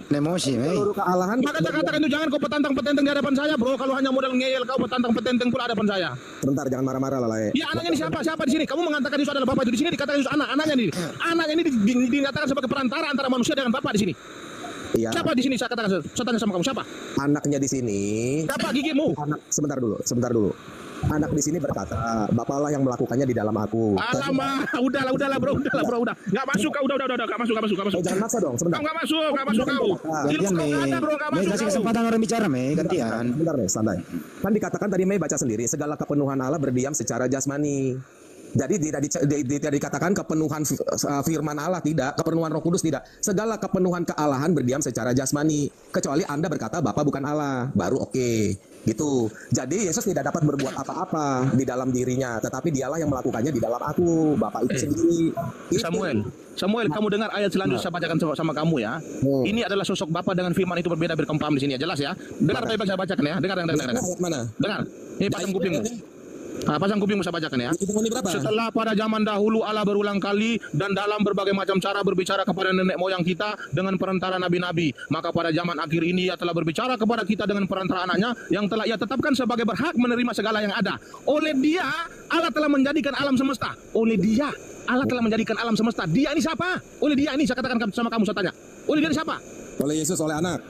Emosi, Seluruh kealahan. Maka saya katakan itu jangan kau petantang-petenteng di hadapan saya, bro. Kalau hanya modal ngeyel kau petantang-petenteng pula hadapan saya. Sebentar, jangan marah-marah lah, Le. Ya, anaknya ini siapa? Siapa di sini? Kamu mengatakan itu adalah bapak itu di sini dikatakan itu anaknya ini. Anaknya ini dinyatakan sebagai perantara antara manusia dengan bapak di sini. Iya. Siapa di sini? Saya katakan, saya tanya sama kamu siapa? Anaknya di sini. Siapa gigimu? Sebentar dulu. Anak di sini berkata, Bapaklah yang melakukannya di dalam aku. Alamak, udahlah bro, udah. Nggak masuk kau, udah, nggak masuk. Oh, jangan maksa dong, sebentar. Kau nggak masuk kau. Gantian, Mei. Mei, kasih kesempatan orang bicara, Mei. Gantian. Bentar nih, santai. Kan dikatakan tadi Mei baca sendiri, segala kepenuhan Allah berdiam secara jasmani. Jadi tidak dikatakan kepenuhan firman Allah, tidak. Kepenuhan Roh Kudus, tidak. Segala kepenuhan kealahan berdiam secara jasmani. Kecuali Anda berkata Bapa bukan Allah, baru oke. Gitu. Jadi Yesus tidak dapat berbuat apa-apa di dalam dirinya, tetapi Dialah yang melakukannya di dalam aku, Bapa itu sendiri. Samuel, kamu dengar ayat selanjutnya saya bacakan sama kamu ya. Ini adalah sosok Bapa dengan firman itu berbeda berkembang di sini ya, jelas ya. Dengar apa yang saya bacakan ya. Dengar. Ayat mana? Dengar. Ini pasang kupingmu. Pasang kupingmu saya bacakan ya. Berapa? Setelah pada zaman dahulu Allah berulang kali dan dalam berbagai macam cara berbicara kepada nenek moyang kita dengan perantara nabi-nabi. Maka pada zaman akhir ini Ia telah berbicara kepada kita dengan perantara anaknya yang telah Ia tetapkan sebagai berhak menerima segala yang ada. Oleh Dia Allah telah menjadikan alam semesta. Oleh Dia Allah telah menjadikan alam semesta. Dia ini siapa? Oleh Dia ini saya katakan sama kamu, saya tanya. Oleh Dia ini siapa? Oleh Yesus, oleh anak.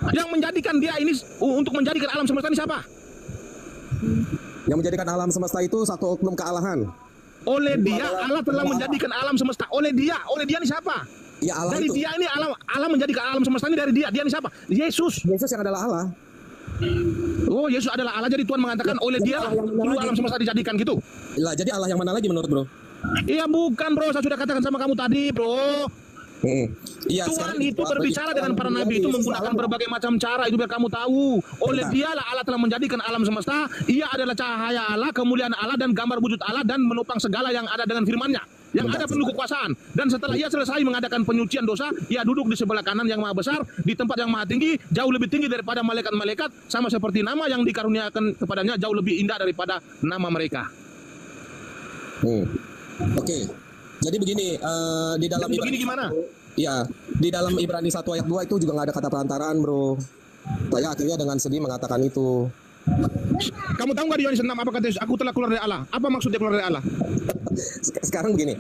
Yang menjadikan Dia ini untuk menjadikan alam semesta ini siapa? Yang menjadikan alam semesta itu satu oknum kealahan. Oleh Dia Allah telah menjadikan alam semesta. Oleh Dia ini siapa? Ya, Allah dari itu. Dia ini Allah menjadikan alam semesta ini dari Dia. Dia ini siapa? Yesus. Yesus yang adalah Allah. Oh, Yesus adalah Allah. Jadi Tuhan mengatakan oleh Dia lah seluruh alam semesta dijadikan gitu. Lah, jadi Allah yang mana lagi menurut bro? Iya bukan bro, saya sudah katakan sama kamu tadi bro. Iya, Tuhan itu berbicara dengan para nabi itu menggunakan berbagai macam cara, itu biar kamu tahu. Oleh Dialah Allah telah menjadikan alam semesta. Ia adalah cahaya Allah, kemuliaan Allah dan gambar wujud Allah dan menopang segala yang ada dengan firman-Nya. Yang ada penuh kekuasaan. Dan setelah Ia selesai mengadakan penyucian dosa, Ia duduk di sebelah kanan yang maha besar, di tempat yang maha tinggi, jauh lebih tinggi daripada malaikat-malaikat, sama seperti nama yang dikaruniakan kepadanya jauh lebih indah daripada nama mereka. Oke. Jadi begini, di dalam Jadi begini gimana? Ya, di dalam Ibrani 1 ayat 2 itu juga nggak ada kata perantaraan, bro. Saya akhirnya dengan sedih mengatakan itu. Kamu tahu nggak di Yohanes 6 apa kata Yesus? Aku telah keluar dari Allah. Apa maksud dia keluar dari Allah? Sekarang begini.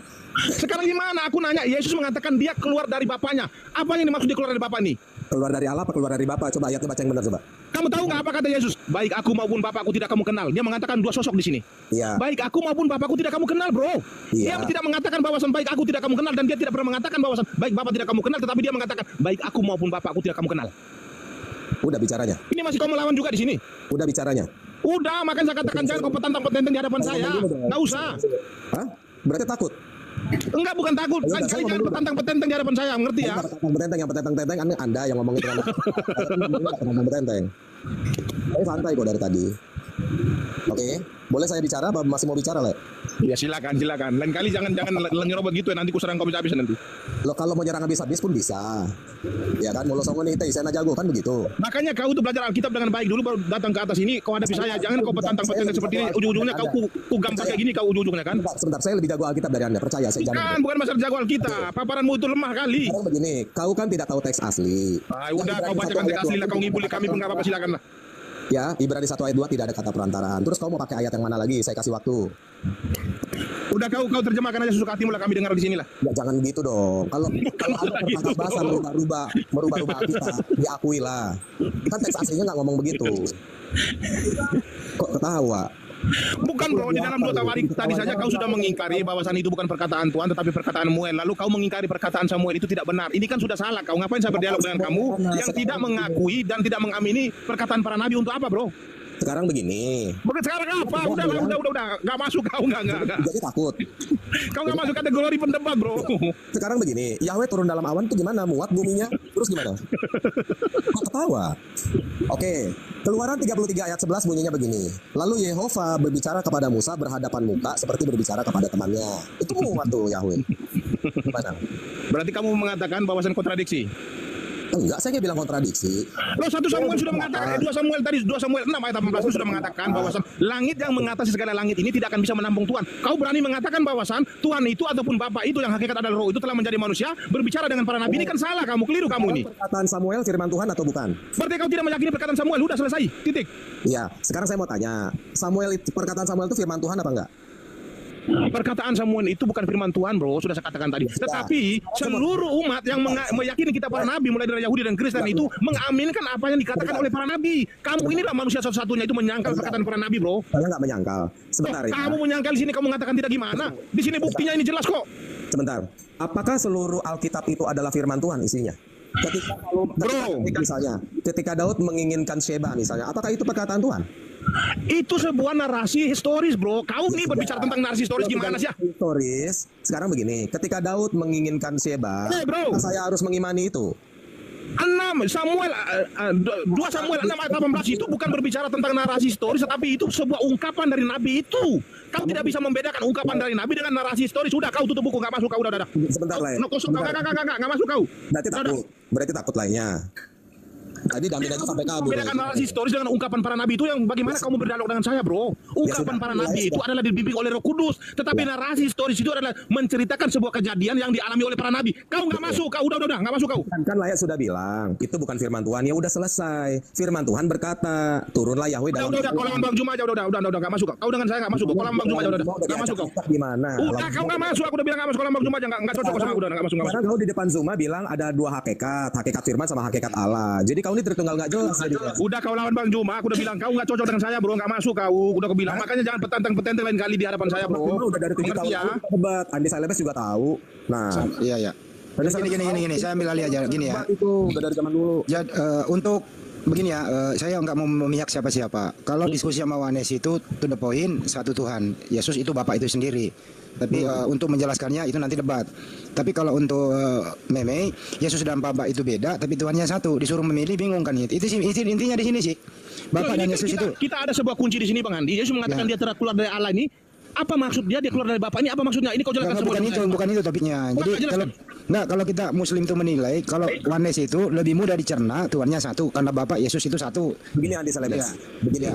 Sekarang gimana? Aku nanya. Yesus mengatakan dia keluar dari Bapaknya. Apa yang dimaksud dia keluar dari Bapa ini? Keluar dari Allah apa keluar dari Bapa? Coba ayatnya baca yang benar coba. Kamu tahu nggak apa kata Yesus? Baik aku maupun Bapakku tidak kamu kenal. Dia mengatakan dua sosok di sini. Iya. Baik aku maupun Bapakku tidak kamu kenal, bro. Iya. Dia tidak mengatakan bahwasan baik aku tidak kamu kenal dan dia tidak pernah mengatakan bahwasan baik Bapak tidak kamu kenal, tetapi dia mengatakan baik aku maupun Bapakku tidak kamu kenal. Udah bicaranya. Ini masih kamu lawan juga di sini. Udah bicaranya. Udah, makanya saya katakan jangan kau petantang-petenteng di hadapan saya. Nggak usah. Hah? Berarti takut? Enggak, bukan takut. Udah, Kalian jangan petantang-petenteng di hadapan saya, ngerti ya? Yang petenteng Anda yang ngomong itu kan. Petenteng. Saya santai kok dari tadi. Oke, boleh saya bicara apa masih mau bicara, Le? Ya silakan. Lain kali jangan nyerobot gitu ya, nanti ku serang kau habis nanti. Lo kalau mau nyerang habis-habis pun bisa. Ya kan, mulo songo nih teh saya jago kan begitu. Makanya kau tuh belajar Alkitab dengan baik dulu baru datang ke atas ini kau hadapi saya. Jangan kau petantang-petantang seperti ini. Ujung-ujungnya kau gampang kayak gini kau ujung-ujungnya kan. Sebentar, saya lebih jago Alkitab dari Anda, percaya saya jamin. Bukan masalah jago Alkitab. Paparanmu itu lemah kali. Sekarang begini, kau kan tidak tahu teks asli. Udah kau bacakan teks asli lah, kau ngibuli kami pun enggak apa-apa, silakan lah. Ya, Ibrani 1 ayat 2 tidak ada kata perantaraan. Terus kau mau pakai ayat yang mana lagi? Saya kasih waktu. Udah kau terjemahkan aja sesuka hatimu lah, kami dengar di sini lah. Ya, jangan gitu dong. Kalau ada gitu bahasa merubah kita, diakui lah. Kan teks aslinya nggak ngomong begitu. Kok ketawa? Bukan bro, di dalam 2 Tawarik tadi saja kau sudah mengingkari bahwasan itu bukan perkataan Tuhan tetapi perkataan Samuel. Lalu kau mengingkari perkataan Samuel itu tidak benar. Ini kan sudah salah. Kau ngapain saya berdialog dengan kamu yang tidak mengakui dan tidak mengamini perkataan para nabi untuk apa bro? Sekarang begini. Bukan sekarang apa? Udah. Nggak masuk kau nggak. Jadi takut. Kau nggak masuk kategori pendebat bro. Sekarang begini, Yahweh turun dalam awan itu gimana? Muat buminya? Terus gimana? Kok ketawa? Oke, Keluaran 33 ayat 11 bunyinya begini. Lalu Yehova berbicara kepada Musa berhadapan muka seperti berbicara kepada temannya. Itu muat tuh Yahweh. Gimana? Berarti kamu mengatakan bahwasan kontradiksi? Enggak, saya nggak bilang kontradiksi. Loh, 1 Samuel sudah mengatakan, 2 Samuel 6 ayat 18 itu sudah mengatakan bahwasan langit yang mengatasi segala langit ini tidak akan bisa menampung Tuhan. Kau berani mengatakan bahwasan Tuhan itu ataupun Bapa itu yang hakikat adalah roh itu telah menjadi manusia berbicara dengan para nabi. Ini kan salah, kamu keliru kamu ini. Perkataan Samuel firman Tuhan atau bukan? Berarti kau tidak meyakini perkataan Samuel, udah selesai, titik. Iya, sekarang saya mau tanya, perkataan Samuel itu firman Tuhan apa enggak? Perkataan Samuel itu bukan firman Tuhan bro, sudah saya katakan tadi. Tetapi seluruh umat yang meyakini kita para nabi mulai dari Yahudi dan Kristen itu mengaminkan apa yang dikatakan oleh para nabi. Kamu inilah manusia satu-satunya itu menyangkal perkataan para nabi bro. Saya nggak menyangkal. Sebentar ya. Kamu menyangkal di sini, kamu mengatakan tidak gimana? Di sini buktinya ini jelas kok. Sebentar. Apakah seluruh Alkitab itu adalah firman Tuhan isinya? Ketika Daud menginginkan Sheba misalnya, apakah itu perkataan Tuhan? Itu sebuah narasi historis bro. Kau nih berbicara tentang narasi historis gimana sih? Historis. Sekarang begini, ketika Daud menginginkan Sheba, saya harus mengimani itu. 2 Samuel 6 ayat 18 itu bukan berbicara tentang narasi historis, tetapi itu sebuah ungkapan dari nabi itu. Kau tidak bisa membedakan ungkapan dari nabi dengan narasi historis. Sudah kau tutup buku, nggak masuk kau, udah. Sebentar lah. Nggak masuk kau. Berarti takut lainnya. Tadi Damin aja sampai kabur. Bedakan narasi historis dengan ungkapan para nabi itu yang bagaimana kamu berdialog dengan saya, bro? Ungkapan para nabi itu adalah dibimbing oleh Roh Kudus, tetapi narasi historis itu adalah menceritakan sebuah kejadian yang dialami oleh para nabi. Kau nggak masuk, kau udah nggak masuk kau. Kan Layak sudah bilang itu bukan firman Tuhan, ya udah selesai. Firman Tuhan berkata, turunlah Yahweh dalam. Udah, kalau Bang Juma aja udah nggak masuk. Kau dengan saya nggak masuk. Kalau Bang Juma aja udah nggak masuk kau. Gimana? Udah kau nggak masuk, aku udah bilang nggak masuk. Kalau Bang Juma aja nggak cocok sama aku, udah nggak masuk. Karena kau di depan Zuma bilang ada 2 hakikat firman sama hakikat Allah. Jadi kau ini tertunggal nggak jelas. Udah kau lawan Bang Juma, aku udah bilang kau nggak cocok dengan saya bro, nggak masuk kau. Udah aku bilang, makanya jangan petantang-petenteng lain kali di hadapan saya bro. Udah dari 7 tahun hebat. Andi Salebes juga tahu. Nah, iya. Gini, saya ambil alih aja gini ya. Itu udah dari zaman dulu. Jadi untuk begini ya, saya nggak mau memihak siapa-siapa. Kalau diskusi sama Wanes itu to the point, satu Tuhan, Yesus itu Bapak itu sendiri. Tapi untuk menjelaskannya itu nanti debat. Tapi kalau untuk Meme, Yesus dan Bapak itu beda, tapi Tuhannya satu. Disuruh memilih bingung kan itu. Itu sih intinya di sini sih. Bapak dan Yesus itu. Kita ada sebuah kunci di sini Bang Andi. Yesus mengatakan dia telah keluar dari Allah ini. Apa maksud dia keluar dari Bapak ini? Apa maksudnya? Ini kau jelaskan semua. Bukan itu topiknya. Jadi kalau kita Muslim itu menilai kalau Wanes itu lebih mudah dicerna, Tuhannya satu karena Bapak Yesus itu satu. Begini Andi Salebes. Begini.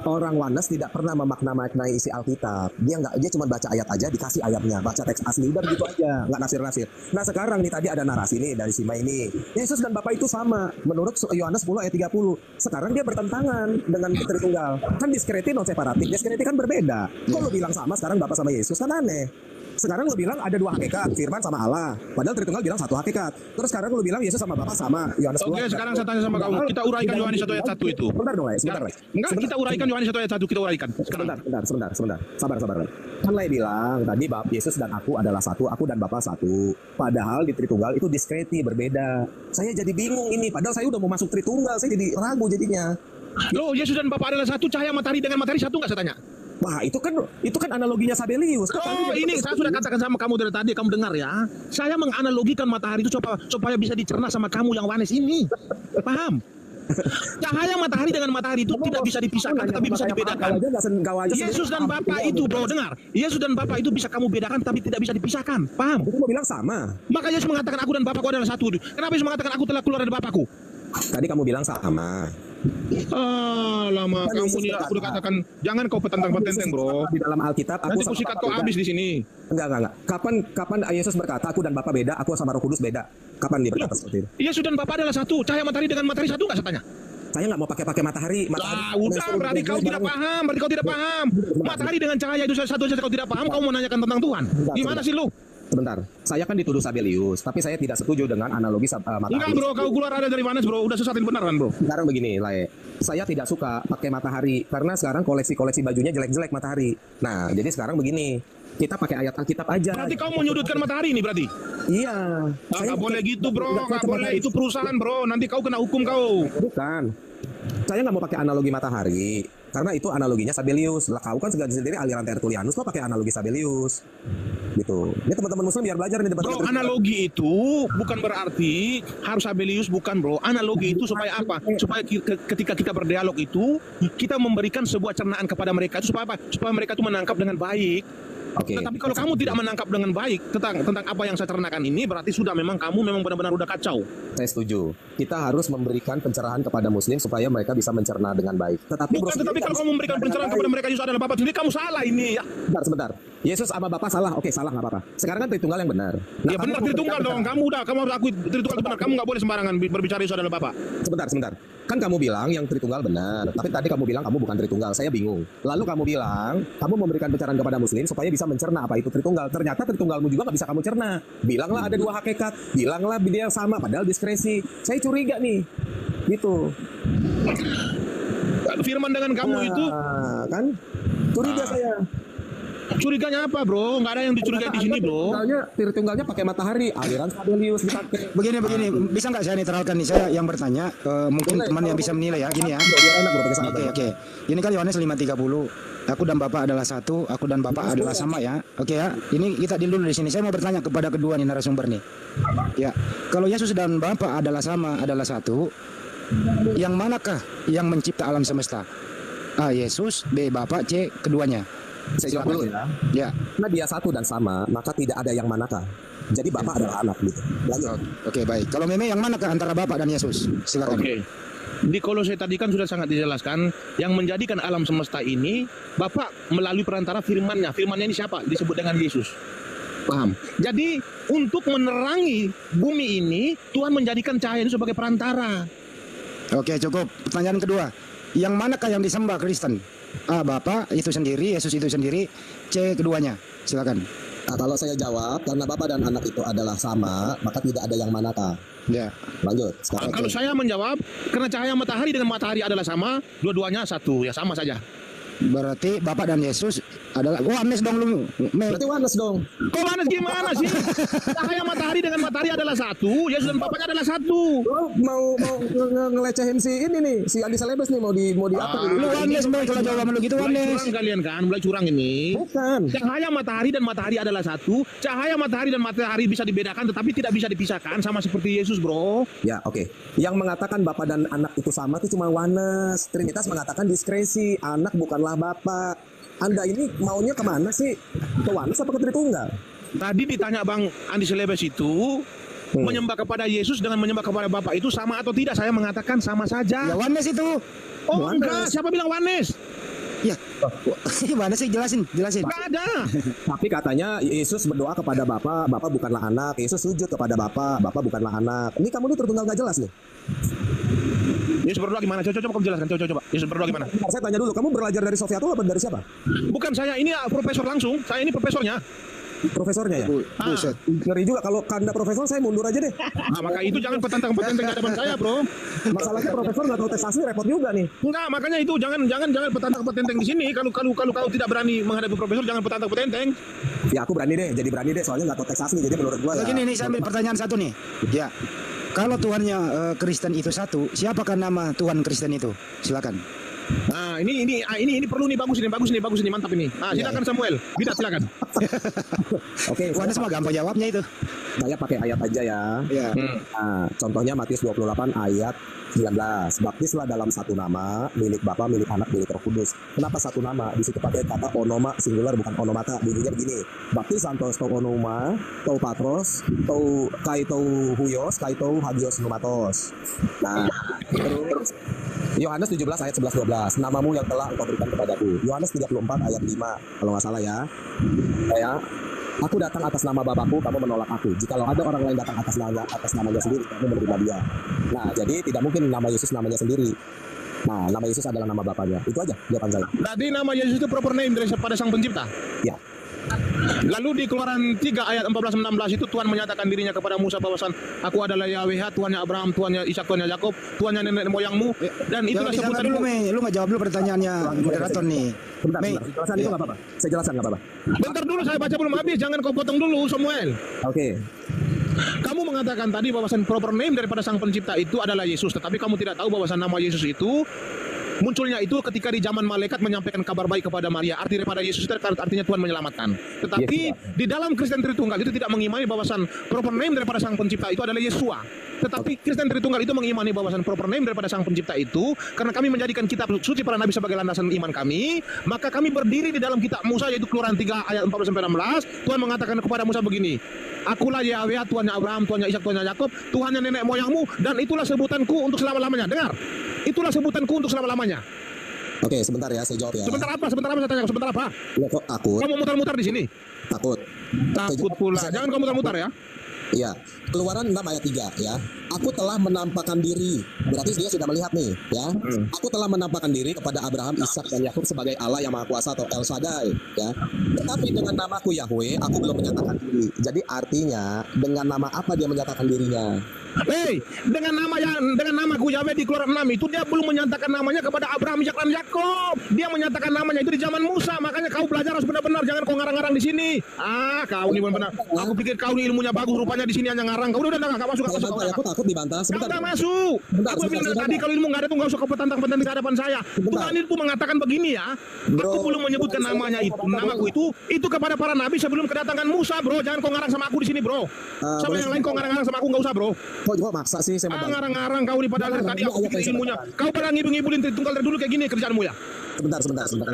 Orang Wanes tidak pernah memaknai isi Alkitab. Dia cuma baca ayat aja, dikasih ayatnya, baca teks asli udah begitu aja, nggak nafsir. Nah sekarang nih tadi ada narasi nih dari Sima ini. Yesus dan Bapa itu sama menurut Yohanes 10 ayat 30. Sekarang dia bertentangan dengan Tritunggal. Kan diskreti non separatif, diskreti kan berbeda. Kok lu bilang sama sekarang Bapa sama Yesus kan aneh. Sekarang lu bilang ada 2 hakikat, firman sama Allah. Padahal Tritunggal bilang 1 hakikat. Terus sekarang lu bilang Yesus sama Bapa sama. Yohanes 10. Oke, sekarang saya tanya sama kamu. Kita uraikan Yohanes 1 ayat 1 itu. Sebentar dong, sebentar. Enggak, kita uraikan Yohanes 1 ayat 1, kita uraikan. Sebentar. Sabar. Kan Lai bilang tadi Yesus dan aku adalah satu, aku dan Bapa satu. Padahal di Tritunggal itu diskreti berbeda. Saya jadi bingung ini, padahal saya udah mau masuk Tritunggal, saya jadi ragu jadinya. Loh, Yesus dan Bapa adalah satu, cahaya matahari dengan matahari satu nggak saya tanya? Wah, itu kan analoginya Sabelius. Ini saya sudah katakan sama kamu dari tadi, kamu dengar ya. Saya menganalogikan matahari itu supaya bisa dicerna sama kamu yang Wanes ini. Paham? Cahaya matahari dengan matahari itu tidak bisa dipisahkan, tapi bisa dibedakan. Yesus dan Bapa itu, bro, dengar. Yesus dan Bapa itu bisa kamu bedakan, tapi tidak bisa dipisahkan. Paham? Itu mau bilang sama. Maka Yesus mengatakan aku dan Bapakku adalah satu. Kenapa Yesus mengatakan aku telah keluar dari Bapakku? Tadi kamu bilang sama. Lama kamu nih aku udah katakan jangan kau petentang-petenteng, bro. Di dalam Alkitab aku Nanti sama aku sikat Bapa kau beda. habis di sini. Enggak. Kapan Yesus berkata aku dan Bapa beda, aku sama Roh Kudus beda? Kapan dia berkata seperti itu? Yesus dan Bapa adalah satu. Cahaya matahari dengan matahari satu nggak saya tanya? Saya nggak mau pakai matahari. Udah, berarti kau tidak paham. Berarti kau tidak paham. Matahari dengan cahaya itu satu saja kau tidak paham. Kau mau nanyakan tentang Tuhan? Gimana sih lu? Sebentar, saya kan dituduh Sabelius, tapi saya tidak setuju dengan analogi matahari. Enggak, bro, kau keluar ada dari mana, bro? Udah sesatin beneran, bro. Sekarang begini, Lae. Saya tidak suka pakai matahari karena sekarang koleksi bajunya jelek-jelek matahari. Nah, jadi sekarang begini, kita pakai ayat Alkitab aja. Berarti kau menyudutkan matahari ini berarti? Iya. Nggak boleh gitu, bro. Nggak boleh. Itu perusahaan, bro. Nanti kau kena hukum kau. Bukan. Saya nggak mau pakai analogi matahari karena itu analoginya Sabelius. Lah kau kan sendiri aliran Tertullianus, kau pakai analogi Sabelius. Gitu. Ini teman-teman muslim biar belajar nih debat. Bro, analogi itu bukan berarti harus Sabelius, bukan, bro. Analogi itu supaya apa? Supaya ketika kita berdialog itu kita memberikan sebuah cernaan kepada mereka itu supaya apa? Supaya mereka itu menangkap dengan baik. Oke. Tetapi kalau kamu tidak menangkap dengan baik tentang apa yang saya cernakan ini, berarti sudah memang kamu memang benar-benar udah kacau. Saya setuju. Kita harus memberikan pencerahan kepada muslim supaya mereka bisa mencerna dengan baik. Tetapi kalau kamu memberikan pencerahan kepada mereka Yesus adalah Bapa sendiri, kamu salah ini ya. Sebentar. Yesus sama Bapa salah. Oke, salah nggak apa-apa. Sekarang kan Tritunggal yang benar. Ya benar Tritunggal dong. Kamu harus akui Tritunggal itu benar. Kamu nggak boleh sembarangan berbicara Yesus adalah Bapa. Sebentar. Kan kamu bilang yang Tritunggal benar, tapi tadi kamu bilang kamu bukan Tritunggal. Saya bingung. Lalu kamu bilang kamu memberikan pencerahan kepada muslim supaya bisa mencerna apa itu Tritunggal. Ternyata Tritunggalmu juga nggak bisa kamu cerna. Bilanglah ada dua hakikat, bilanglah dia sama, padahal diskresi. Saya curiga nih, gitu. Firman dengan kamu itu kan curiga saya. Curiganya apa, bro? Nggak ada yang dicurigai di sini, bro. Tritunggalnya pakai matahari, aliran Sabelius dipakai. Begini, bisa nggak saya netralkan nih? Saya yang bertanya, mungkin teman yang bisa menilai ya, gini ya. Oke. Ini kan Yohanes 5:30. Aku dan Bapa adalah satu, aku dan Bapa adalah sama ya. Oke ya. Ini kita deal dulu di sini. Saya mau bertanya kepada kedua nih narasumber nih. Ya, kalau Yesus dan Bapa adalah sama, adalah satu, yang manakah yang mencipta alam semesta? A. Yesus, B. Bapa, C. keduanya. Saya jawab dulu ya. Ya. Karena dia satu dan sama, maka tidak ada yang manakah. Jadi Bapa adalah anak gitu. Lanjut. Oke, baik. Kalau Meme yang manakah antara Bapa dan Yesus? Silakan. Oke. Di Kolose tadi kan sudah sangat dijelaskan yang menjadikan alam semesta ini Bapa melalui perantara firman-Nya. Firman-Nya ini siapa? Disebut dengan Yesus. Paham? Jadi untuk menerangi bumi ini Tuhan menjadikan cahaya itu sebagai perantara. Oke, cukup. Pertanyaan kedua. Yang manakah yang disembah Kristen? A. Bapa itu sendiri, Yesus itu sendiri, C. keduanya. Silakan. Nah, kalau saya jawab karena Bapa dan Anak itu adalah sama, maka tidak ada yang manakah. Ya. Lanjut. Sekarang Kalau saya menjawab karena cahaya matahari dengan matahari adalah sama, dua-duanya satu, ya sama saja. Berarti Bapak dan Yesus adalah Yohanes dong lu. berarti Yohanes dong. Kok Yohanes gimana sih? Cahaya matahari dengan matahari adalah satu, Yesus dan Bapaknya adalah satu. Lo mau ngelecehin si ini nih, si Andi Salebes nih mau di apa dulu? Lu Yohanes kalau jawaban lu gitu Mulai Yohanes. curang kalian kan, mulai curang ini. Bukan. Cahaya matahari dan matahari adalah satu. Cahaya matahari dan matahari bisa dibedakan tetapi tidak bisa dipisahkan, sama seperti Yesus, bro. Ya, oke. Yang mengatakan Bapa dan Anak itu sama itu cuma Yohanes. Trinitas mengatakan diskresi, anak bukanlah Bapa. Anda ini maunya kemana sih? Ke Yohanes apa ke Tritunggal? Tadi ditanya Bang Andi Selebes itu menyembah kepada Yesus dengan menyembah kepada Bapa itu sama atau tidak? Saya mengatakan sama saja. Ya Yohanes itu. Oh enggak, siapa bilang Yohanes? Ya. Gimana sih jelasin? Enggak ada. Tapi katanya Yesus berdoa kepada Bapa, Bapa bukanlah anak. Yesus sujud kepada Bapa, Bapa bukanlah anak. Ini kamu nih Tritunggal nggak jelas nih. Yesus berdoa gimana? Coba kamu jelaskan. Coba. Yesus berdoa gimana? Saya tanya dulu, kamu belajar dari Sofiatul apa dari siapa? Bukan saya, ini profesor langsung. Saya ini profesornya. Profesornya ya? Buset. Ngeri juga kalau Anda profesor, saya mundur aja deh. Nah, maka itu jangan petantang-petantang di hadapan saya, bro. Masalahnya profesor nggak tahu teks asli, repot juga nih. Enggak, makanya itu jangan petantang-petenteng di sini. Kalau tidak berani menghadapi profesor, jangan petantang-petenteng. Ya aku berani deh, soalnya nggak tahu teks asli, jadi menurut gua ya. Begini nih, saya ambil pertanyaan satu nih. Ya. Kalau Tuhannya Kristen itu satu, siapakah nama Tuhan Kristen itu? Silakan. Nah, ini perlu nih, bagus nih, mantap ini. Nah, silakan Samuel. Bidat silakan. Oke, Yohanes mah gampang jawabnya itu. saya pakai ayat aja ya. Ya. Nah, contohnya Matius 28 ayat 19. Baptislah dalam satu nama, milik Bapa, milik Anak, milik Roh Kudus. Kenapa satu nama? Di situ pakai kata onoma singular, bukan onomata. Bunyinya begini. Baptis antos to onoma, to patros, to kai to huyos, kai to hagios numatos. Nah, terus Yohanes 17 ayat 11 12. Namamu yang telah engkau berikan kepadaku. Yohanes 34 ayat 5 kalau nggak salah ya. Aku datang atas nama Bapakku, kamu menolak aku. Jikalau ada orang lain datang atas namanya sendiri, kamu menerima dia. Nah, jadi tidak mungkin nama Yesus namanya sendiri. Nah, nama Yesus adalah nama Bapaknya. Itu aja jawaban saya. Berarti nama Yesus itu proper name daripada Sang Pencipta. Ya. Lalu di Keluaran 3 ayat 14-16 itu Tuhan menyatakan dirinya kepada Musa bahwasan aku adalah Yahweh, Tuhannya Abraham, Tuhannya Ishak, Tuhannya Yakub, Tuhannya nenek moyangmu, dan itulah sebutan dulu, Mei. Lu nggak jawab dulu pertanyaannya moderator nih. Sebentar, Mei. jelasan itu nggak apa-apa. Saya jelaskan nggak apa-apa. Bentar dulu, saya baca belum habis, jangan kau potong dulu Samuel. Oke. Kamu mengatakan tadi bahwasan proper name daripada Sang Pencipta itu adalah Yesus, tetapi kamu tidak tahu bahwasan nama Yesus itu munculnya itu ketika di zaman malaikat menyampaikan kabar baik kepada Maria. Arti daripada Yesus itu artinya Tuhan menyelamatkan. Tetapi di dalam Kristen Tritunggal itu tidak mengimani bahwasan proper name daripada Sang Pencipta itu adalah Yesua. Tetapi Kristen Tritunggal itu mengimani bahwasan proper name daripada Sang Pencipta itu, karena kami menjadikan kitab suci para nabi sebagai landasan iman kami, maka kami berdiri di dalam kitab Musa, yaitu Keluaran 3 ayat 14-16. Tuhan mengatakan kepada Musa begini, akulah Yahweh, Tuhannya Abraham, Tuhannya Ishak, Tuhannya Yakub, Tuhannya nenek moyangmu, dan itulah sebutanku untuk selama-lamanya. Dengar, itulah sebutanku untuk selama-lamanya. Oke, sebentar ya, saya jawab ya. Sebentar apa saya tanya, sebentar apa? Ya, kok takut? Kamu mutar-mutar di sini? Takut. Takut pula. Jangan kamu mutar-mutar ya. Iya, Keluaran 6 ayat 3 ya. Aku telah menampakkan diri. Berarti dia sudah melihat nih, ya. Aku telah menampakkan diri kepada Abraham, Ishak dan Yakub sebagai Allah yang Maha Kuasa atau El Shaddai, ya. Tetapi dengan namaku Yahweh, aku belum menyatakan diri. Jadi artinya dengan nama apa dia menyatakan dirinya? Hei, dengan namaku Yahweh di Keluaran 6 itu dia belum menyatakan namanya kepada Abraham, Ishak dan Yakub. Dia menyatakan namanya itu di zaman Musa. Makanya kau belajar harus benar-benar, jangan kau ngarang-ngarang di sini. Kau ini benar-benar. Aku pikir kau ini ilmunya bagus, rupanya di sini hanya ngarang. Kau udah enggak masuk. Aku takut dibantah. Sebentar. Enggak masuk. Aku bilang tadi kalau ilmu enggak ada tuh enggak usah kau petantang-petantang di hadapan saya. Tuhan itu mengatakan begini ya. Aku belum menyebutkan namanya itu. Namaku itu kepada para nabi sebelum kedatangan Musa, bro. Jangan kau ngarang sama aku di sini, bro. Sama yang lain kau ngarang-ngarang sama aku enggak usah, bro. Kok maksa sih saya mau ngarang-ngarang kau nih padahal tadi aku pikir ilmunya. Kau pada ngibul-ngibulin Tritunggal dari dulu kayak gini kerjaanmu ya. Sebentar.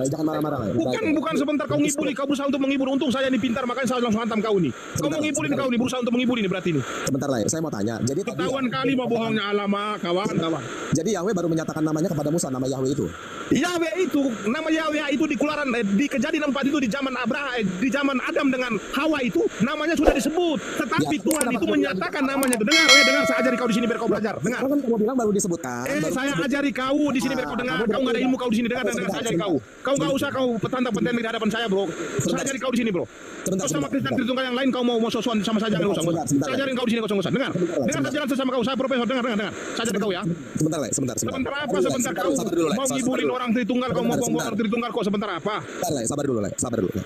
Jangan marah-marah. Bukan sebentar kau ngibuli, kau berusaha untuk menghibur. Untung saya ini pintar, makanya saya langsung hantam kau nih. Kau mau ngibulin kau nih, berusaha untuk menghibulin berarti nih. Sebentar lah, saya mau tanya. Jadi tadi kawan kali mau bohongnya alama, kawan. Jadi Yahweh baru menyatakan namanya kepada Musa, nama Yahweh itu. Yahweh itu, nama Yahweh itu di Keluaran di Kejadian 4 itu di zaman Abraham, di zaman Adam dengan Hawa itu namanya sudah disebut. Tetapi ya, Tuhan itu menyatakan namanya itu. Dengar, saya ajari kau di sini biar kau belajar. Dengar. Kan kamu bilang baru disebutkan. Saya ajari kau di sini biar kau dengar. Kau nggak ada ilmu kau di sini, dengar saya ajari kau. Kau nggak usah kau petantang-petantang di hadapan saya, bro. Saya ajari kau di sini, bro. Kau sama Kristen Tritunggal yang lain kau mau sosokan sama saya, jangan usah. Saya ajarin kau di sini kosong-kosong. Dengar saya jalan sama kau. Saya profesor, dengar. Saya ajar kau ya. Sebentar. Sebentar apa? Sebentar kau mau ngibulin orang Tritunggal, kau mau bongkar Tritunggal kok sebentar apa? Sabar dulu.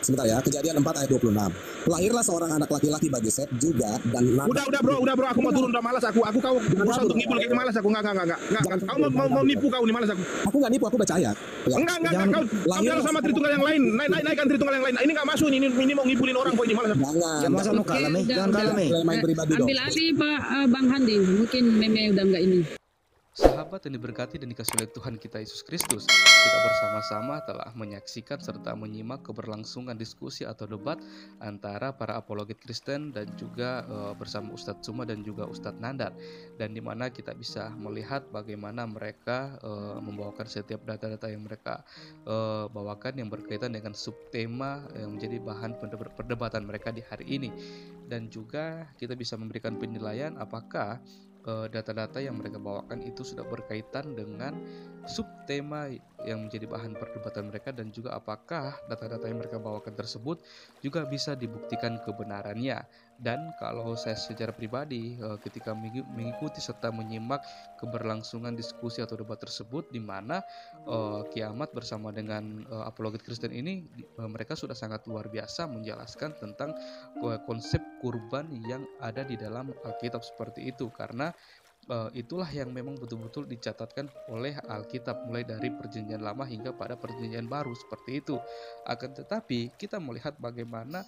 Sebentar ya. Kejadian 4 ayat 26. Lahirlah seorang anak laki-laki bagi Set juga dan Udah bro, aku mau turun, udah malas aku kau berusaha untuk ngibul kayak malas aku. Enggak. Kau mau nipu kau nih, malas aku. Aku enggak nipu, aku baca ayat. Enggak, kau jalan sama Tritunggal yang lain. Naikkan Tritunggal yang lain. Ini enggak masuk, ini mau ngibulin orang kok ini malas aku. Jangan kalah, Mei. Main pribadi dong. Ambil alih Pak Bang Handi, mungkin meme udah enggak ini. Sahabat yang diberkati dan dikasihi oleh Tuhan kita Yesus Kristus, kita bersama-sama telah menyaksikan serta menyimak keberlangsungan diskusi atau debat antara para apologet Kristen dan juga bersama Ustadz Suma dan juga Ustadz Nandar, dan di mana kita bisa melihat bagaimana mereka membawakan setiap data-data yang mereka bawakan yang berkaitan dengan subtema yang menjadi bahan perdebatan mereka di hari ini, dan juga kita bisa memberikan penilaian apakah data-data yang mereka bawakan itu sudah berkaitan dengan subtema yang menjadi bahan perdebatan mereka, dan juga apakah data-data yang mereka bawakan tersebut juga bisa dibuktikan kebenarannya. Dan kalau saya secara pribadi ketika mengikuti serta menyimak keberlangsungan diskusi atau debat tersebut, di mana Kiamat bersama dengan apologet Kristen ini mereka sudah sangat luar biasa menjelaskan tentang konsep kurban yang ada di dalam Alkitab seperti itu, karena itulah yang memang betul-betul dicatatkan oleh Alkitab mulai dari perjanjian lama hingga pada perjanjian baru seperti itu. Akan tetapi kita melihat bagaimana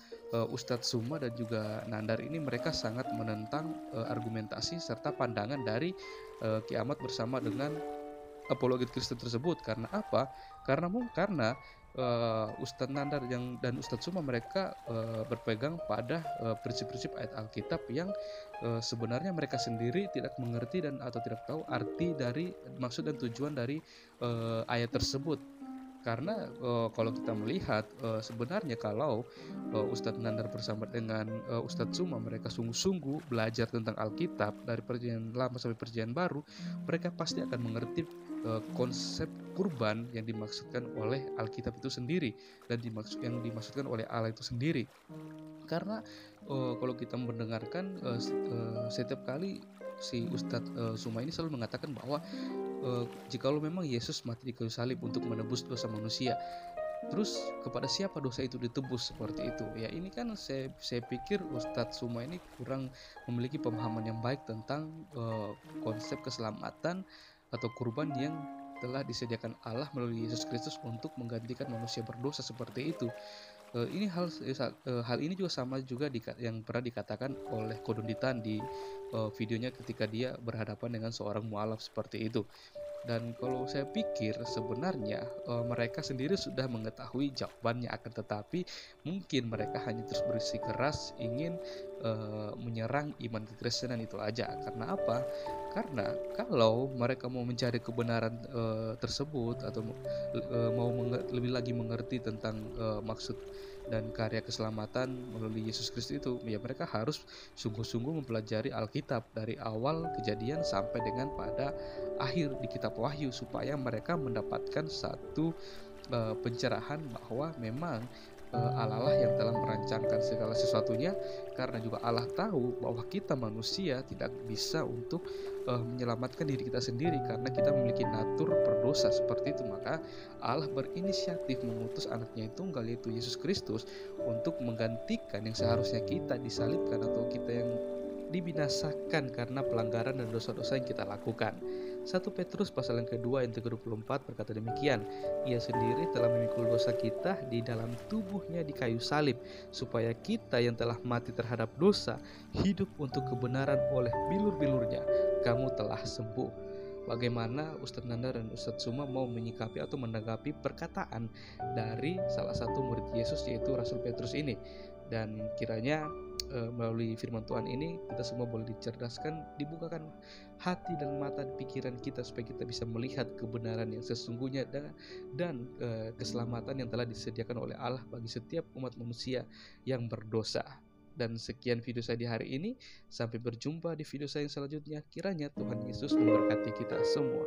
Ustadz Suma dan juga Nandar ini mereka sangat menentang argumentasi serta pandangan dari Kiamat bersama dengan apologet Kristen tersebut. Karena apa? Karena Ustadz Nandar dan Ustadz Suma mereka berpegang pada prinsip-prinsip ayat Alkitab yang sebenarnya mereka sendiri tidak mengerti dan atau tidak tahu arti dari maksud dan tujuan dari ayat tersebut. Karena kalau kita melihat sebenarnya kalau Ustadz Nandar bersama dengan Ustadz Suma mereka sungguh-sungguh belajar tentang Alkitab dari perjanjian lama sampai perjanjian baru, mereka pasti akan mengerti konsep kurban yang dimaksudkan oleh Alkitab itu sendiri dan yang dimaksudkan oleh Allah itu sendiri. Karena kalau kita mendengarkan setiap kali si Ustadz Suma ini selalu mengatakan bahwa jikalau memang Yesus mati di kayu salib untuk menebus dosa manusia, terus kepada siapa dosa itu ditebus seperti itu? Ya ini kan saya pikir Ustadz Suma ini kurang memiliki pemahaman yang baik tentang konsep keselamatan atau kurban yang telah disediakan Allah melalui Yesus Kristus untuk menggantikan manusia berdosa seperti itu. Hal ini juga sama juga yang pernah dikatakan oleh Kodunditan di videonya ketika dia berhadapan dengan seorang mualaf seperti itu. Dan kalau saya pikir sebenarnya mereka sendiri sudah mengetahui jawabannya, akan tetapi mungkin mereka hanya terus bersikeras ingin menyerang iman kekristenan itu aja. Karena apa? Karena kalau mereka mau mencari kebenaran tersebut atau mau lebih lagi mengerti tentang maksud dan karya keselamatan melalui Yesus Kristus itu, ya mereka harus sungguh-sungguh mempelajari Alkitab dari awal kejadian sampai dengan pada akhir di kitab Wahyu, supaya mereka mendapatkan satu pencerahan bahwa memang Allah lah yang telah merancangkan segala sesuatunya, karena juga Allah tahu bahwa kita manusia tidak bisa untuk menyelamatkan diri kita sendiri karena kita memiliki natur berdosa seperti itu. Maka Allah berinisiatif mengutus anaknya yang tunggal yaitu Yesus Kristus untuk menggantikan yang seharusnya kita disalibkan atau kita yang dibinasakan karena pelanggaran dan dosa-dosa yang kita lakukan. 1 Petrus pasal yang kedua ayat 24 berkata demikian, Ia sendiri telah memikul dosa kita di dalam tubuhnya di kayu salib, supaya kita yang telah mati terhadap dosa hidup untuk kebenaran oleh bilur-bilurnya. Kamu telah sembuh. Bagaimana Ustadz Nandar dan Ustadz Suma mau menyikapi atau menanggapi perkataan dari salah satu murid Yesus yaitu Rasul Petrus ini? Dan kiranya melalui firman Tuhan ini kita semua boleh dicerdaskan, dibukakan hati dan mata pikiran kita supaya kita bisa melihat kebenaran yang sesungguhnya dan keselamatan yang telah disediakan oleh Allah bagi setiap umat manusia yang berdosa. Dan sekian video saya di hari ini, sampai berjumpa di video saya yang selanjutnya. Kiranya Tuhan Yesus memberkati kita semua.